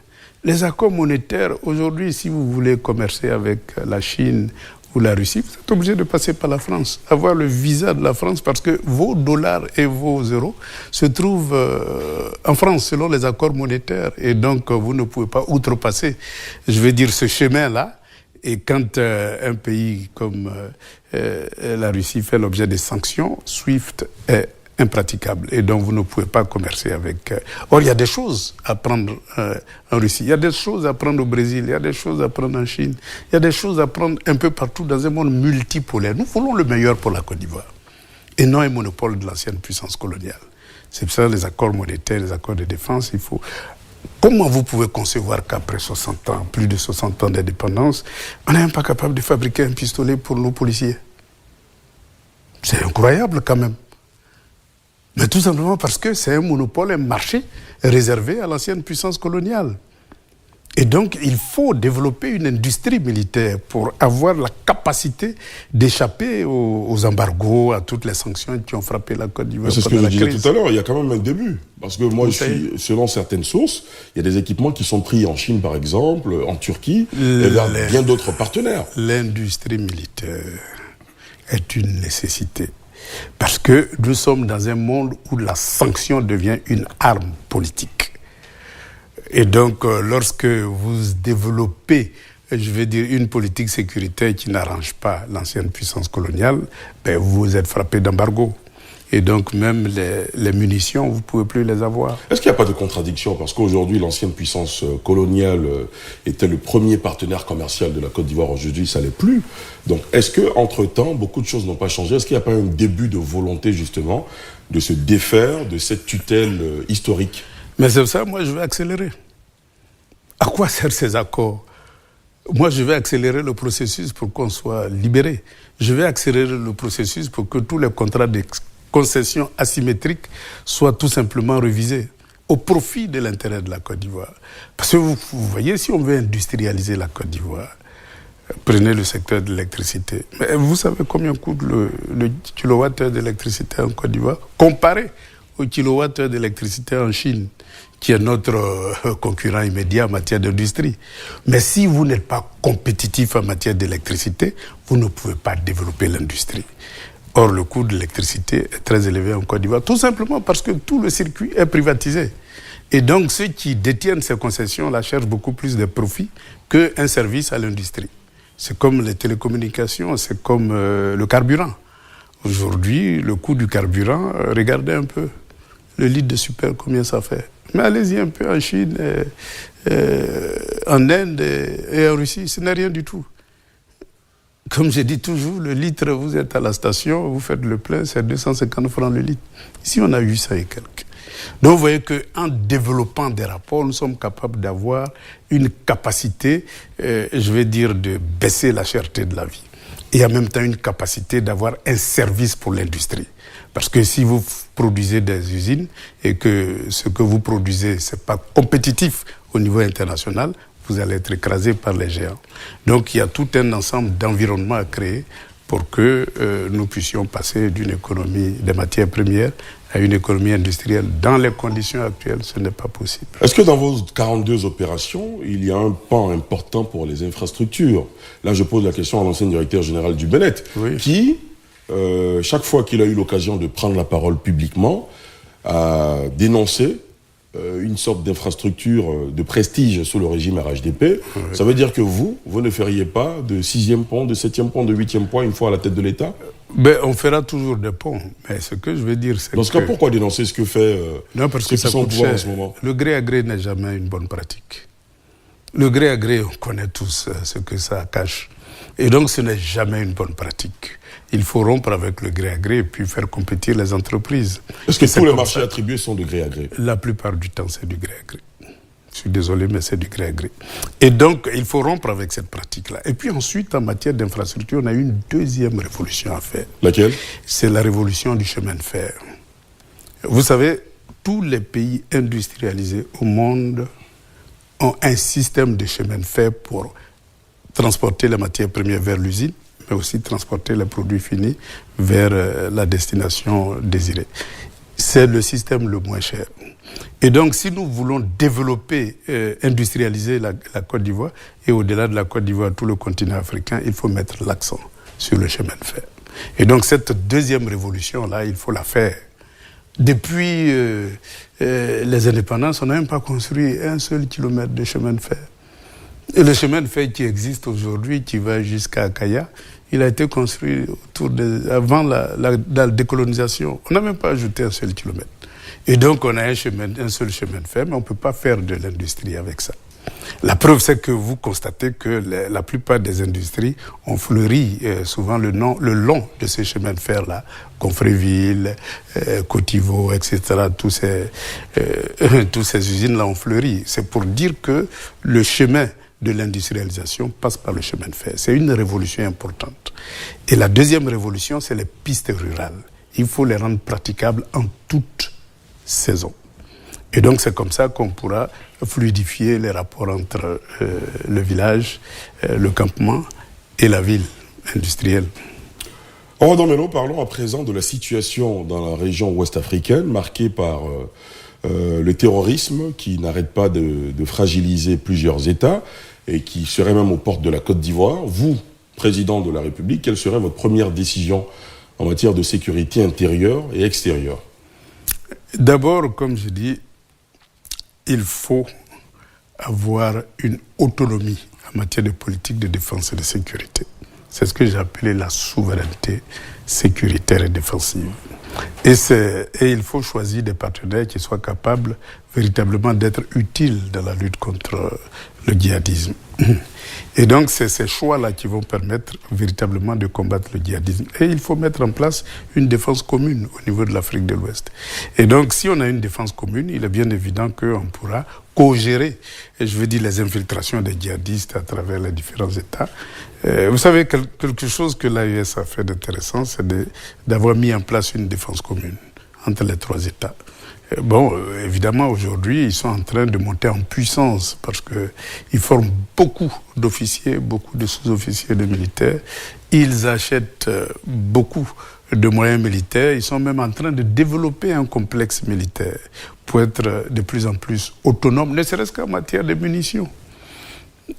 Les accords monétaires, aujourd'hui, si vous voulez commercer avec la Chine ou la Russie, vous êtes obligé de passer par la France, avoir le visa de la France, parce que vos dollars et vos euros se trouvent en France, selon les accords monétaires. Et donc, vous ne pouvez pas outrepasser, je vais dire, ce chemin-là. Et quand un pays comme la Russie fait l'objet des sanctions, SWIFT est impraticable. Et donc, vous ne pouvez pas commercer avec... Or, il y a des choses à prendre en Russie. Il y a des choses à prendre au Brésil. Il y a des choses à prendre en Chine. Il y a des choses à prendre un peu partout dans un monde multipolaire. Nous voulons le meilleur pour la Côte d'Ivoire. Et non un monopole de l'ancienne puissance coloniale. C'est pour ça les accords monétaires, les accords de défense, il faut... Comment vous pouvez concevoir qu'après 60 ans, plus de 60 ans d'indépendance, on n'est même pas capable de fabriquer un pistolet pour nos policiers? C'est incroyable quand même. Mais tout simplement parce que c'est un monopole, un marché réservé à l'ancienne puissance coloniale. Et donc, il faut développer une industrie militaire pour avoir la capacité d'échapper aux embargos, à toutes les sanctions qui ont frappé la Côte d'Ivoire. C'est ce que je disais tout à l'heure, il y a quand même un début. Parce que moi, selon certaines sources, il y a des équipements qui sont pris en Chine, par exemple, en Turquie, et vers bien d'autres partenaires. L'industrie militaire est une nécessité. Parce que nous sommes dans un monde où la sanction devient une arme politique. Et donc, lorsque vous développez, je vais dire, une politique sécuritaire qui n'arrange pas l'ancienne puissance coloniale, vous êtes frappé d'embargo. Et donc, même les munitions, vous ne pouvez plus les avoir. Est-ce qu'il n'y a pas de contradiction? Parce qu'aujourd'hui, l'ancienne puissance coloniale était le premier partenaire commercial de la Côte d'Ivoire. Aujourd'hui, ça ne l'est plus. Donc, est-ce qu'entre-temps, beaucoup de choses n'ont pas changé? Est-ce qu'il n'y a pas un début de volonté, justement, de se défaire de cette tutelle historique? Mais c'est ça, moi, je vais accélérer. À quoi servent ces accords? Moi, je vais accélérer le processus pour qu'on soit libéré. Je vais accélérer le processus pour que tous les contrats de concession asymétriques soient tout simplement révisés au profit de l'intérêt de la Côte d'Ivoire. Parce que vous voyez, si on veut industrialiser la Côte d'Ivoire, prenez le secteur de l'électricité. Mais vous savez combien coûte le kilowattheure d'électricité en Côte d'Ivoire comparé au kilowattheure d'électricité en Chine, qui est notre concurrent immédiat en matière d'industrie. Mais si vous n'êtes pas compétitif en matière d'électricité, vous ne pouvez pas développer l'industrie. Or, le coût de l'électricité est très élevé en Côte d'Ivoire, tout simplement parce que tout le circuit est privatisé. Et donc, ceux qui détiennent ces concessions-là cherchent beaucoup plus de profits qu'un service à l'industrie. C'est comme les télécommunications, c'est comme le carburant. Aujourd'hui, le coût du carburant, regardez un peu. Le litre de super, combien ça fait? Mais allez-y un peu en Chine, en Inde et en Russie, ce n'est rien du tout. Comme je dis toujours, le litre, vous êtes à la station, vous faites le plein, c'est 250 francs le litre. Ici, on a 800 et quelques. Donc, vous voyez qu'en développant des rapports, nous sommes capables d'avoir une capacité, je vais dire, de baisser la cherté de la vie. Et en même temps, une capacité d'avoir un service pour l'industrie. Parce que si vous produisez des usines et que ce que vous produisez, ce n'est pas compétitif au niveau international, vous allez être écrasé par les géants. Donc il y a tout un ensemble d'environnements à créer pour que nous puissions passer d'une économie des matières premières à une économie industrielle. Dans les conditions actuelles, ce n'est pas possible. Est-ce que dans vos 42 opérations, il y a un pan important pour les infrastructures? Là, je pose la question à l'ancien directeur général du BNET, oui, qui, chaque fois qu'il a eu l'occasion de prendre la parole publiquement, a dénoncé une sorte d'infrastructure de prestige sous le régime RHDP. Oui. Ça veut dire que vous ne feriez pas de 6e pont, de 7e pont, de 8e pont une fois à la tête de l'État? On fera toujours des ponts, mais ce que je veux dire, c'est que... Dans ce cas, pourquoi dénoncer ce que fait non, parce que ceux qui sont au pouvoir en ce moment? Le gré à gré n'est jamais une bonne pratique. Le gré à gré, on connaît tous ce que ça cache. Et donc, ce n'est jamais une bonne pratique. Il faut rompre avec le gré à gré et puis faire compétir les entreprises. Est-ce que tous les marchés attribués sont de gré à gré? La plupart du temps, c'est du gré à gré. Je suis désolé, mais c'est du gré à gré. Et donc, il faut rompre avec cette pratique-là. Et puis ensuite, en matière d'infrastructure, on a une deuxième révolution à faire. Laquelle? C'est la révolution du chemin de fer. Vous savez, tous les pays industrialisés au monde ont un système de chemin de fer pour transporter la matière première vers l'usine, mais aussi transporter les produits finis vers la destination désirée. C'est le système le moins cher. Et donc, si nous voulons développer, industrialiser la Côte d'Ivoire, et au-delà de la Côte d'Ivoire, tout le continent africain, il faut mettre l'accent sur le chemin de fer. Et donc, cette deuxième révolution-là, il faut la faire. Depuis les indépendances, on n'a même pas construit un seul kilomètre de chemin de fer. Et le chemin de fer qui existe aujourd'hui, qui va jusqu'à Kaya, il a été construit avant la décolonisation. On n'a même pas ajouté un seul kilomètre. Et donc, on a un seul chemin de fer, mais on ne peut pas faire de l'industrie avec ça. La preuve, c'est que vous constatez que la plupart des industries ont fleuri souvent le long de ces chemins de fer-là, Confréville, Cotivo, etc. Tous ces usines-là ont fleuri. C'est pour dire que le chemin de l'industrialisation passe par le chemin de fer. C'est une révolution importante. Et la deuxième révolution, c'est les pistes rurales. Il faut les rendre praticables en toute saison. Et donc, c'est comme ça qu'on pourra fluidifier les rapports entre le village, le campement et la ville industrielle. Rodan Melo, parlons à présent de la situation dans la région ouest africaine, marquée par le terrorisme qui n'arrête pas de fragiliser plusieurs États et qui serait même aux portes de la Côte d'Ivoire. Vous, président de la République, quelle serait votre première décision en matière de sécurité intérieure et extérieure? D'abord, comme je dis, il faut avoir une autonomie en matière de politique de défense et de sécurité. C'est ce que j'ai appelé la souveraineté sécuritaire et défensive. Et il faut choisir des partenaires qui soient capables véritablement d'être utiles dans la lutte contre le djihadisme. Et donc, c'est ces choix-là qui vont permettre véritablement de combattre le djihadisme. Et il faut mettre en place une défense commune au niveau de l'Afrique de l'Ouest. Et donc, si on a une défense commune, il est bien évident qu'on pourra co-gérer, et je veux dire, les infiltrations des djihadistes à travers les différents États. Vous savez, quelque chose que l'AES a fait d'intéressant, c'est d'avoir mis en place une défense commune entre les trois États. Évidemment, aujourd'hui, ils sont en train de monter en puissance parce qu'ils forment beaucoup d'officiers, beaucoup de sous-officiers de militaires. Ils achètent beaucoup de moyens militaires. Ils sont même en train de développer un complexe militaire pour être de plus en plus autonomes, ne serait-ce qu'en matière de munitions.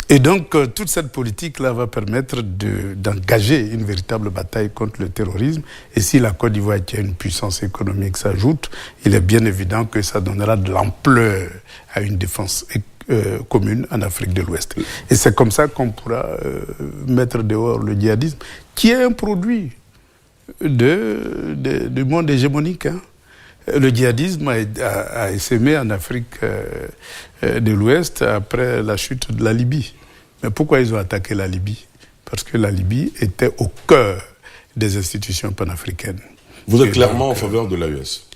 Et donc, toute cette politique-là va permettre d'engager une véritable bataille contre le terrorisme. Et si la Côte d'Ivoire, qui a une puissance économique, s'ajoute, il est bien évident que ça donnera de l'ampleur à une défense commune en Afrique de l'Ouest. Et c'est comme ça qu'on pourra mettre dehors le djihadisme, qui est un produit du monde hégémonique, hein. Le djihadisme a essaimé en Afrique de l'Ouest après la chute de la Libye. Mais pourquoi ils ont attaqué la Libye? Parce que la Libye était au cœur des institutions panafricaines. Vous êtes clairement en faveur de l'AES?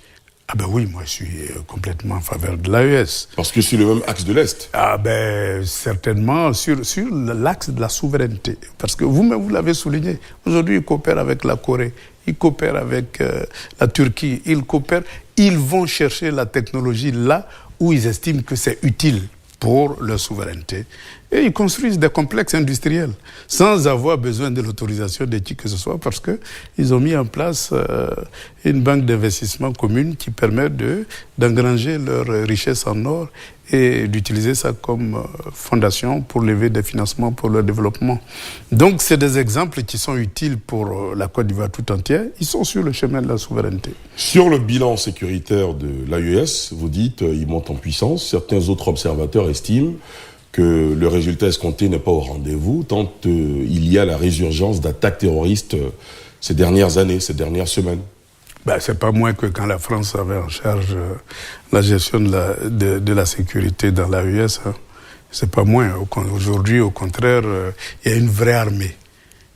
Ah ben oui, moi je suis complètement en faveur de l'AES. Parce que sur le même axe de l'Est? Ah ben certainement sur l'axe de la souveraineté. Parce que vous-même vous l'avez souligné, aujourd'hui ils coopèrent avec la Corée, ils coopèrent avec la Turquie, ils vont chercher la technologie là où ils estiment que c'est utile pour leur souveraineté. Et ils construisent des complexes industriels sans avoir besoin de l'autorisation de qui que ce soit parce qu'ils ont mis en place une banque d'investissement commune qui permet d'engranger leur richesse en or et d'utiliser ça comme fondation pour lever des financements pour leur développement. Donc, c'est des exemples qui sont utiles pour la Côte d'Ivoire tout entière. Ils sont sur le chemin de la souveraineté. Sur le bilan sécuritaire de l'AES, vous dites il monte en puissance. Certains autres observateurs estiment que le résultat escompté n'est pas au rendez-vous, tant il y a la résurgence d'attaques terroristes ces dernières années, ces dernières semaines? C'est pas moins que quand la France avait en charge la gestion de la sécurité dans l'AES. Hein. C'est pas moins. Aujourd'hui, au contraire, il y a une vraie armée.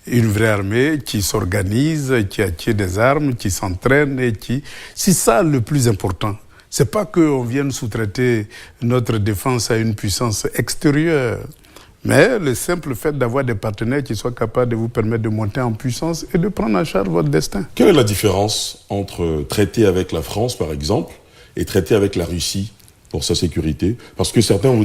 Une vraie armée qui s'organise, qui acquiert des armes, qui s'entraîne et qui... C'est ça le plus important. C'est pas qu'on vienne sous-traiter notre défense à une puissance extérieure. Mais le simple fait d'avoir des partenaires qui soient capables de vous permettre de monter en puissance et de prendre en charge votre destin. Quelle est la différence entre traiter avec la France, par exemple, et traiter avec la Russie pour sa sécurité? Parce que certains vous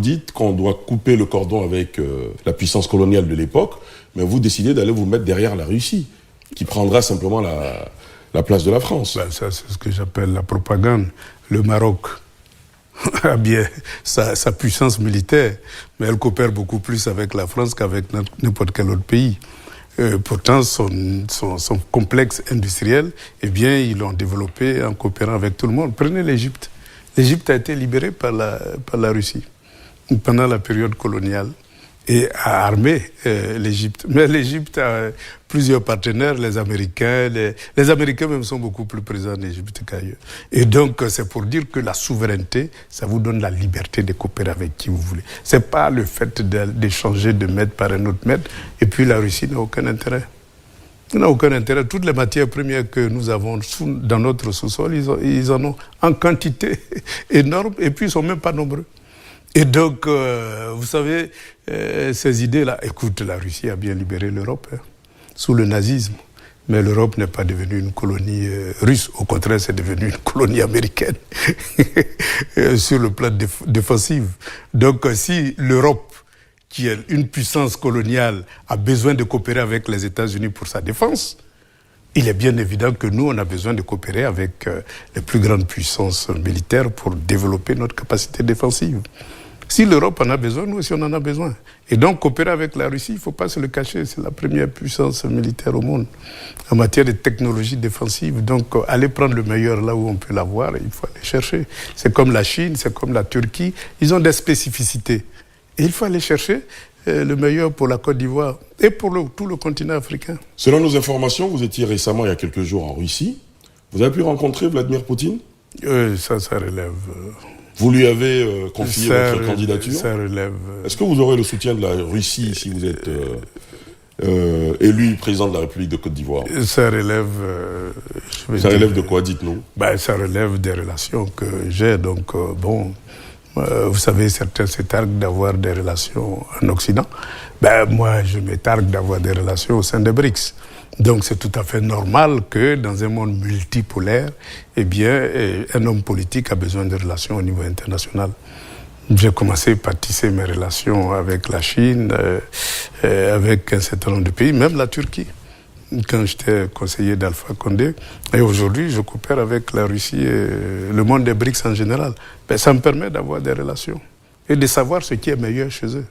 dites qu'on doit couper le cordon avec la puissance coloniale de l'époque, mais vous décidez d'aller vous mettre derrière la Russie, qui prendra simplement la place de la France. Ça, c'est ce que j'appelle la propagande. Le Maroc a bien sa puissance militaire, mais elle coopère beaucoup plus avec la France qu'avec n'importe quel autre pays. Pourtant, son complexe industriel, ils l'ont développé en coopérant avec tout le monde. Prenez l'Égypte. L'Égypte a été libérée par la Russie pendant la période coloniale et a armé l'Égypte. Mais l'Égypte a plusieurs partenaires, les Américains. Les Américains même sont beaucoup plus présents en Égypte qu'ailleurs. Et donc, c'est pour dire que la souveraineté, ça vous donne la liberté de coopérer avec qui vous voulez. C'est pas le fait d'échanger de maître par un autre maître. Et puis, la Russie n'a aucun intérêt. Il n'a aucun intérêt. Toutes les matières premières que nous avons dans notre sous-sol, ils en ont en quantité énorme et puis ils ne sont même pas nombreux. Et donc, vous savez, ces idées-là, écoute, la Russie a bien libéré l'Europe sous le nazisme. Mais l'Europe n'est pas devenue une colonie russe. Au contraire, c'est devenu une colonie américaine sur le plan défensif. Donc, si l'Europe, qui est une puissance coloniale, a besoin de coopérer avec les États-Unis pour sa défense, il est bien évident que nous, on a besoin de coopérer avec les plus grandes puissances militaires pour développer notre capacité défensive. Si l'Europe en a besoin, nous aussi on en a besoin. Et donc coopérer avec la Russie, il ne faut pas se le cacher, c'est la première puissance militaire au monde en matière de technologie défensive. Donc aller prendre le meilleur là où on peut l'avoir, il faut aller chercher. C'est comme la Chine, c'est comme la Turquie, ils ont des spécificités. Et il faut aller chercher le meilleur pour la Côte d'Ivoire et pour tout le continent africain. Selon nos informations, vous étiez récemment, il y a quelques jours, en Russie. Vous avez pu rencontrer Vladimir Poutine? Ça relève. Vous lui avez confié votre candidature? Ça relève. Est-ce que vous aurez le soutien de la Russie si vous êtes élu président de la République de Côte d'Ivoire? Ça relève. Ça relève de quoi, dites-nous? Ça relève des relations que j'ai. Donc, vous savez, certains se targuent d'avoir des relations en Occident. Moi, je me targue d'avoir des relations au sein des BRICS. Donc, c'est tout à fait normal que dans un monde multipolaire, un homme politique a besoin de relations au niveau international. J'ai commencé par tisser mes relations avec la Chine, avec un certain nombre de pays, même la Turquie, quand j'étais conseiller d'Alpha Condé. Et aujourd'hui, je coopère avec la Russie et le monde des BRICS en général. Ça me permet d'avoir des relations et de savoir ce qui est meilleur chez eux,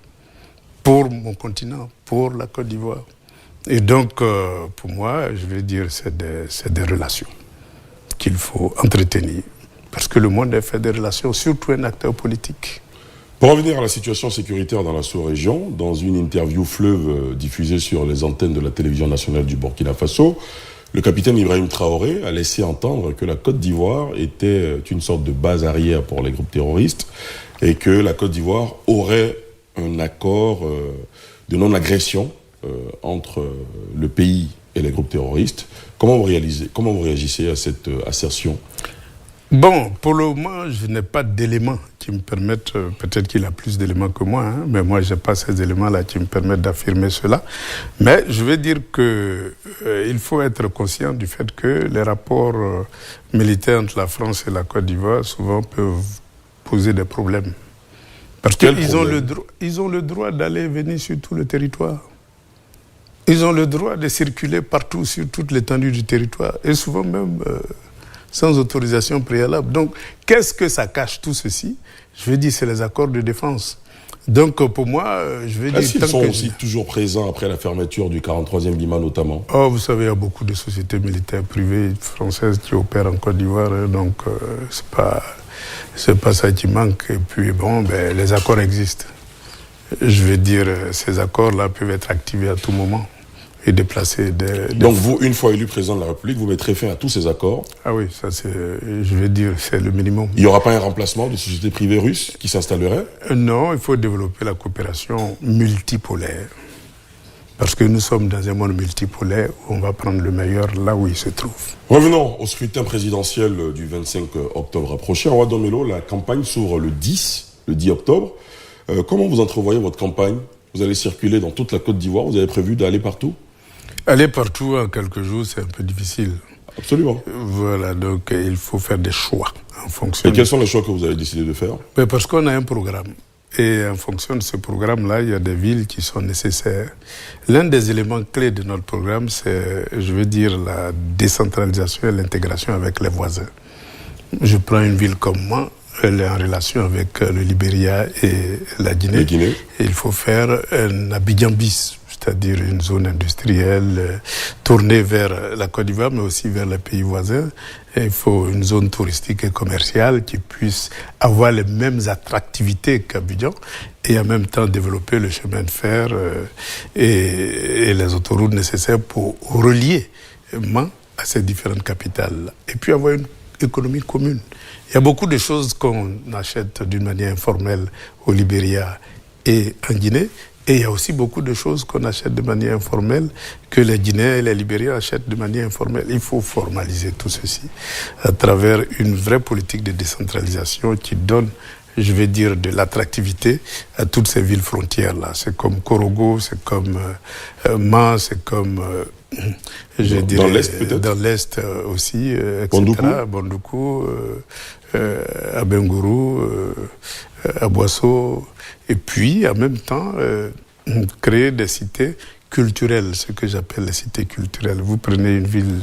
pour mon continent, pour la Côte d'Ivoire. Et donc, pour moi, je vais dire, c'est des relations qu'il faut entretenir. Parce que le monde est fait des relations, surtout un acteur politique. Pour revenir à la situation sécuritaire dans la sous-région, dans une interview fleuve diffusée sur les antennes de la télévision nationale du Burkina Faso, le capitaine Ibrahim Traoré a laissé entendre que la Côte d'Ivoire était une sorte de base arrière pour les groupes terroristes et que la Côte d'Ivoire aurait un accord de non-agression entre le pays et les groupes terroristes. Comment vous réagissez à cette assertion? Pour le moment, je n'ai pas d'éléments qui me permettent, peut-être qu'il a plus d'éléments que moi, mais moi, je n'ai pas ces éléments-là qui me permettent d'affirmer cela. Mais je vais dire qu'il faut être conscient du fait que les rapports militaires entre la France et la Côte d'Ivoire, souvent, peuvent poser des problèmes. Parce qu'ils ont le droit d'aller et venir sur tout le territoire. Ils ont le droit de circuler partout, sur toute l'étendue du territoire, et souvent même sans autorisation préalable. Donc, qu'est-ce que ça cache tout ceci? Je vais dire, c'est les accords de défense. Donc, pour moi, je vais dire... Est-ce qu'ils sont aussi toujours présents après la fermeture du 43e Lima, notamment? Vous savez, il y a beaucoup de sociétés militaires privées françaises qui opèrent en Côte d'Ivoire, donc c'est pas ça qui manque. Et puis, les accords existent. Je vais dire, ces accords-là peuvent être activés à tout moment. et déplacer des... Donc vous, une fois élu président de la République, vous mettrez fin à tous ces accords? Ah oui, ça c'est, je vais dire, c'est le minimum. Il n'y aura pas un remplacement de sociétés privées russes qui s'installerait? Non, il faut développer la coopération multipolaire. Parce que nous sommes dans un monde multipolaire où on va prendre le meilleur là où il se trouve. Revenons au scrutin présidentiel du 25 octobre prochain. À Ouadamelo, la campagne s'ouvre le 10 octobre. Comment vous entrevoyez votre campagne? Vous allez circuler dans toute la Côte d'Ivoire? Vous avez prévu d'aller partout? Aller partout en quelques jours, c'est un peu difficile. Absolument. Voilà, donc il faut faire des choix en fonction... Et quels sont les choix que vous avez décidé de faire? Mais parce qu'on a un programme. Et en fonction de ce programme-là, il y a des villes qui sont nécessaires. L'un des éléments clés de notre programme, c'est, je veux dire, la décentralisation et l'intégration avec les voisins. Je prends une ville comme moi, elle est en relation avec le Libéria et la Guinée. Et il faut faire un Abidjan bis, c'est-à-dire une zone industrielle tournée vers la Côte d'Ivoire, mais aussi vers les pays voisins. Et il faut une zone touristique et commerciale qui puisse avoir les mêmes attractivités qu'Abidjan et en même temps développer le chemin de fer et les autoroutes nécessaires pour relier Mans à ces différentes capitales. Et puis avoir une économie commune. Il y a beaucoup de choses qu'on achète d'une manière informelle au Libéria et en Guinée. Et il y a aussi beaucoup de choses qu'on achète de manière informelle, que les Guinéens et les Libériens achètent de manière informelle. Il faut formaliser tout ceci à travers une vraie politique de décentralisation qui donne, je vais dire, de l'attractivité à toutes ces villes frontières-là. C'est comme Korogo, c'est comme Mans, c'est comme... je dirais, dans l'Est peut-être? Dans l'Est aussi, etc. Bondoukou, à Bengourou, à Boisseau, et puis en même temps créer des cités culturelles, ce que j'appelle les cités culturelles. Vous prenez une ville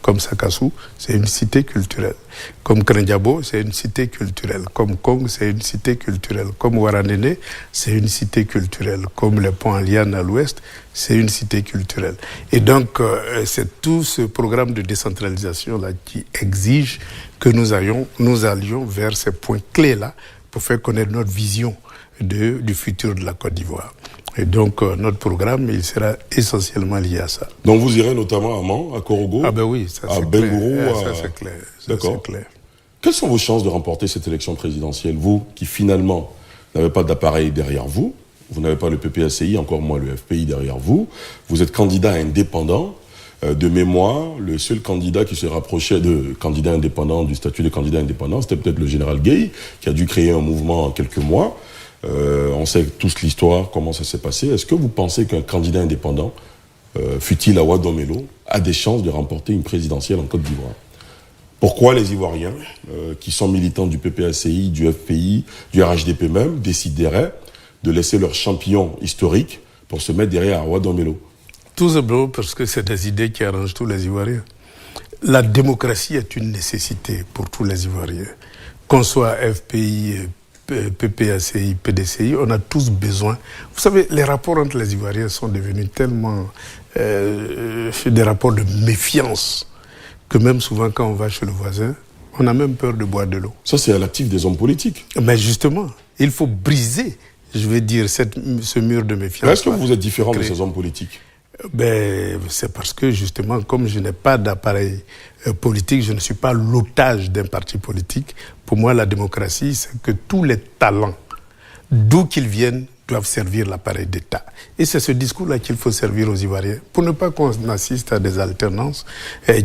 comme Sakassou, c'est une cité culturelle. Comme Krendiabo, c'est une cité culturelle. Comme Kong, c'est une cité culturelle. Comme Ouaranene, c'est une cité culturelle. Comme les ponts en Liane à l'ouest, c'est une cité culturelle. Et donc, c'est tout ce programme de décentralisation-là qui exige que nous allions vers ces points clés-là pour faire connaître notre vision du futur de la Côte d'Ivoire. Et donc, notre programme, il sera essentiellement lié à ça. Donc, vous irez notamment à Mans, à Korogo, ah ben oui, ça, à Bengourou, ça c'est clair. D'accord. Quelles sont vos chances de remporter cette élection présidentielle? Vous, qui finalement n'avez pas d'appareil derrière vous, vous n'avez pas le PPACI, encore moins le FPI derrière vous, vous êtes candidat indépendant. De mémoire, le seul candidat qui se rapprochait de candidat indépendant, du statut de candidat indépendant, c'était peut-être le général Gueye, qui a dû créer un mouvement en quelques mois. On sait tous l'histoire, comment ça s'est passé. Est-ce que vous pensez qu'un candidat indépendant, fût-il à Ouadamelo, a des chances de remporter une présidentielle en Côte d'Ivoire? Pourquoi les Ivoiriens, qui sont militants du PPACI, du FPI, du RHDP même, décideraient de laisser leur champion historique pour se mettre derrière à Ouadamelo? Tout simplement parce que c'est des idées qui arrangent tous les Ivoiriens. La démocratie est une nécessité pour tous les Ivoiriens. Qu'on soit FPI, PPACI, PDCI, on a tous besoin. Vous savez, les rapports entre les Ivoiriens sont devenus tellement des rapports de méfiance que même souvent quand on va chez le voisin, on a même peur de boire de l'eau. Ça, c'est à l'actif des hommes politiques. Mais justement, il faut briser, je vais dire, ce mur de méfiance. Est-ce que vous êtes différent de ces hommes politiques? C'est parce que justement, comme je n'ai pas d'appareil politique, je ne suis pas l'otage d'un parti politique. Pour moi, la démocratie, c'est que tous les talents, d'où qu'ils viennent, doivent servir l'appareil d'État. Et c'est ce discours-là qu'il faut servir aux Ivoiriens, pour ne pas qu'on assiste à des alternances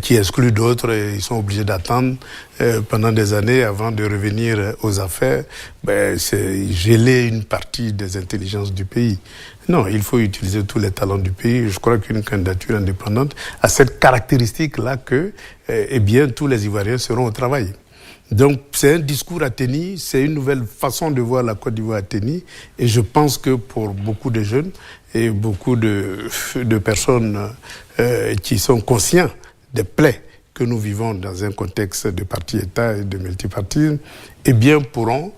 qui excluent d'autres et ils sont obligés d'attendre pendant des années avant de revenir aux affaires. C'est geler une partie des intelligences du pays. Non, il faut utiliser tous les talents du pays. Je crois qu'une candidature indépendante a cette caractéristique-là que, tous les Ivoiriens seront au travail. Donc, c'est un discours à tenir, c'est une nouvelle façon de voir la Côte d'Ivoire à tenir. Et je pense que pour beaucoup de jeunes et beaucoup de personnes qui sont conscients des plaies que nous vivons dans un contexte de parti-État et de multipartisme, pourront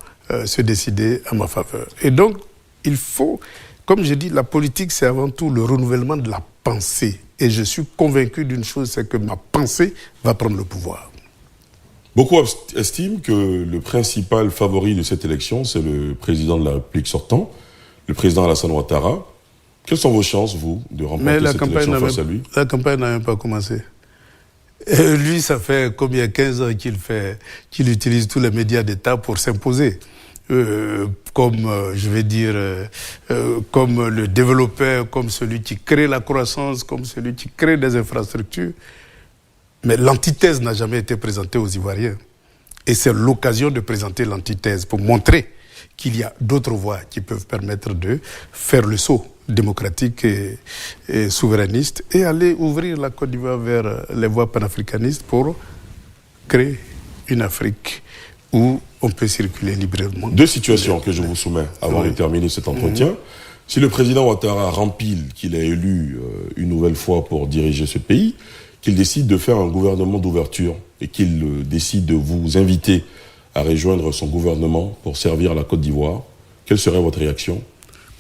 se décider à ma faveur. Et donc, il faut, comme je dis, la politique, c'est avant tout le renouvellement de la pensée. Et je suis convaincu d'une chose, c'est que ma pensée va prendre le pouvoir. Beaucoup estiment que le principal favori de cette élection, c'est le président de la République sortant, le président Alassane Ouattara, Quelles sont vos chances, vous, de remporter cette élection face à lui? La campagne n'a même pas commencé. Et lui, ça fait combien, 15 ans qu'il utilise tous les médias d'État pour s'imposer. Comme le développeur, comme celui qui crée la croissance, comme celui qui crée des infrastructures. Mais l'antithèse n'a jamais été présentée aux Ivoiriens. Et c'est l'occasion de présenter l'antithèse pour montrer qu'il y a d'autres voies qui peuvent permettre de faire le saut démocratique et souverainiste et aller ouvrir la Côte d'Ivoire vers les voies panafricanistes pour créer une Afrique où on peut circuler librement. Deux situations que je vous soumets avant de terminer cet entretien. Si le président Ouattara rempile qu'il est élu une nouvelle fois pour diriger ce pays, qu'il décide de faire un gouvernement d'ouverture et qu'il décide de vous inviter à rejoindre son gouvernement pour servir la Côte d'Ivoire, quelle serait votre réaction?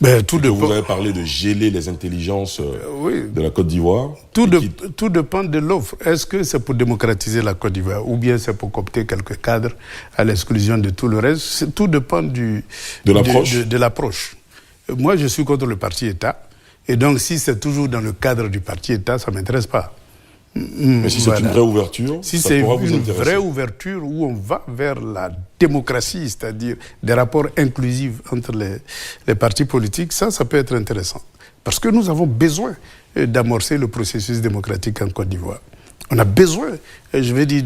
Vous avez parlé de geler les intelligences de la Côte d'Ivoire. Tout dépend de l'offre. Est-ce que c'est pour démocratiser la Côte d'Ivoire ou bien c'est pour coopter quelques cadres à l'exclusion de tout le reste? Tout dépend de l'approche. Moi, je suis contre le parti-État. Et donc, si c'est toujours dans le cadre du parti-État, ça ne m'intéresse pas. Mais si c'est une vraie ouverture, si c'est une vraie ouverture où on va vers la démocratie, c'est-à-dire des rapports inclusifs entre les partis politiques, ça peut être intéressant. Parce que nous avons besoin d'amorcer le processus démocratique en Côte d'Ivoire. On a besoin, je vais dire,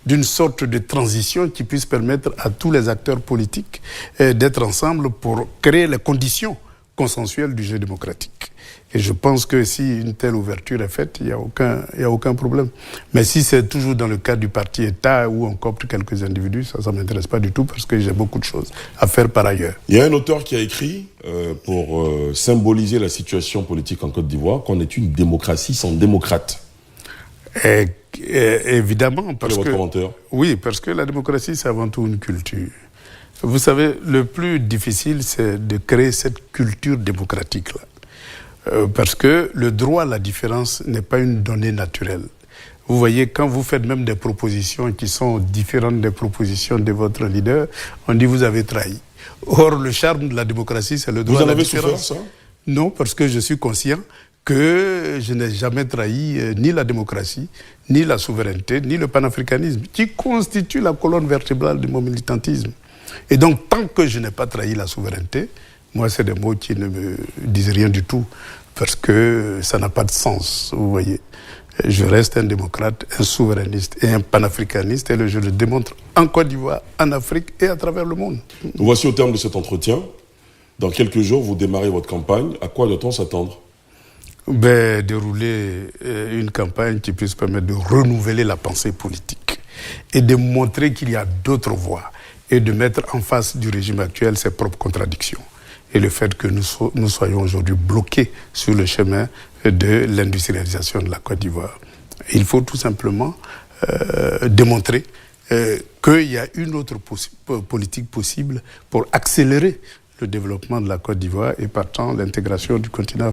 d'une sorte de transition qui puisse permettre à tous les acteurs politiques d'être ensemble pour créer les conditions consensuelles du jeu démocratique. Et je pense que si une telle ouverture est faite, il n'y a aucun problème. Mais si c'est toujours dans le cadre du parti-État où on coopte quelques individus, ça ne m'intéresse pas du tout parce que j'ai beaucoup de choses à faire par ailleurs. Il y a un auteur qui a écrit, pour symboliser la situation politique en Côte d'Ivoire, qu'on est une démocratie sans démocrate. Évidemment. Quel est votre commentaire? Oui, parce que la démocratie, c'est avant tout une culture. Vous savez, le plus difficile, c'est de créer cette culture démocratique-là. Parce que le droit à la différence n'est pas une donnée naturelle. Vous voyez, quand vous faites même des propositions qui sont différentes des propositions de votre leader, on dit vous avez trahi. Or, le charme de la démocratie, c'est le droit à la différence. Vous en avez souffert, ça? Non, parce que je suis conscient que je n'ai jamais trahi ni la démocratie, ni la souveraineté, ni le panafricanisme, qui constitue la colonne vertébrale de mon militantisme. Et donc, tant que je n'ai pas trahi la souveraineté, moi, c'est des mots qui ne me disent rien du tout, parce que ça n'a pas de sens, vous voyez. Je reste un démocrate, un souverainiste et un panafricaniste, et je le démontre en Côte d'Ivoire, en Afrique et à travers le monde. Nous voici au terme de cet entretien. Dans quelques jours, vous démarrez votre campagne. À quoi doit-on s'attendre? Dérouler une campagne qui puisse permettre de renouveler la pensée politique et de montrer qu'il y a d'autres voies et de mettre en face du régime actuel ses propres contradictions. Et le fait que nous soyons aujourd'hui bloqués sur le chemin de l'industrialisation de la Côte d'Ivoire. Il faut tout simplement démontrer qu'il y a une autre politique possible pour accélérer le développement de la Côte d'Ivoire et partant l'intégration du continent.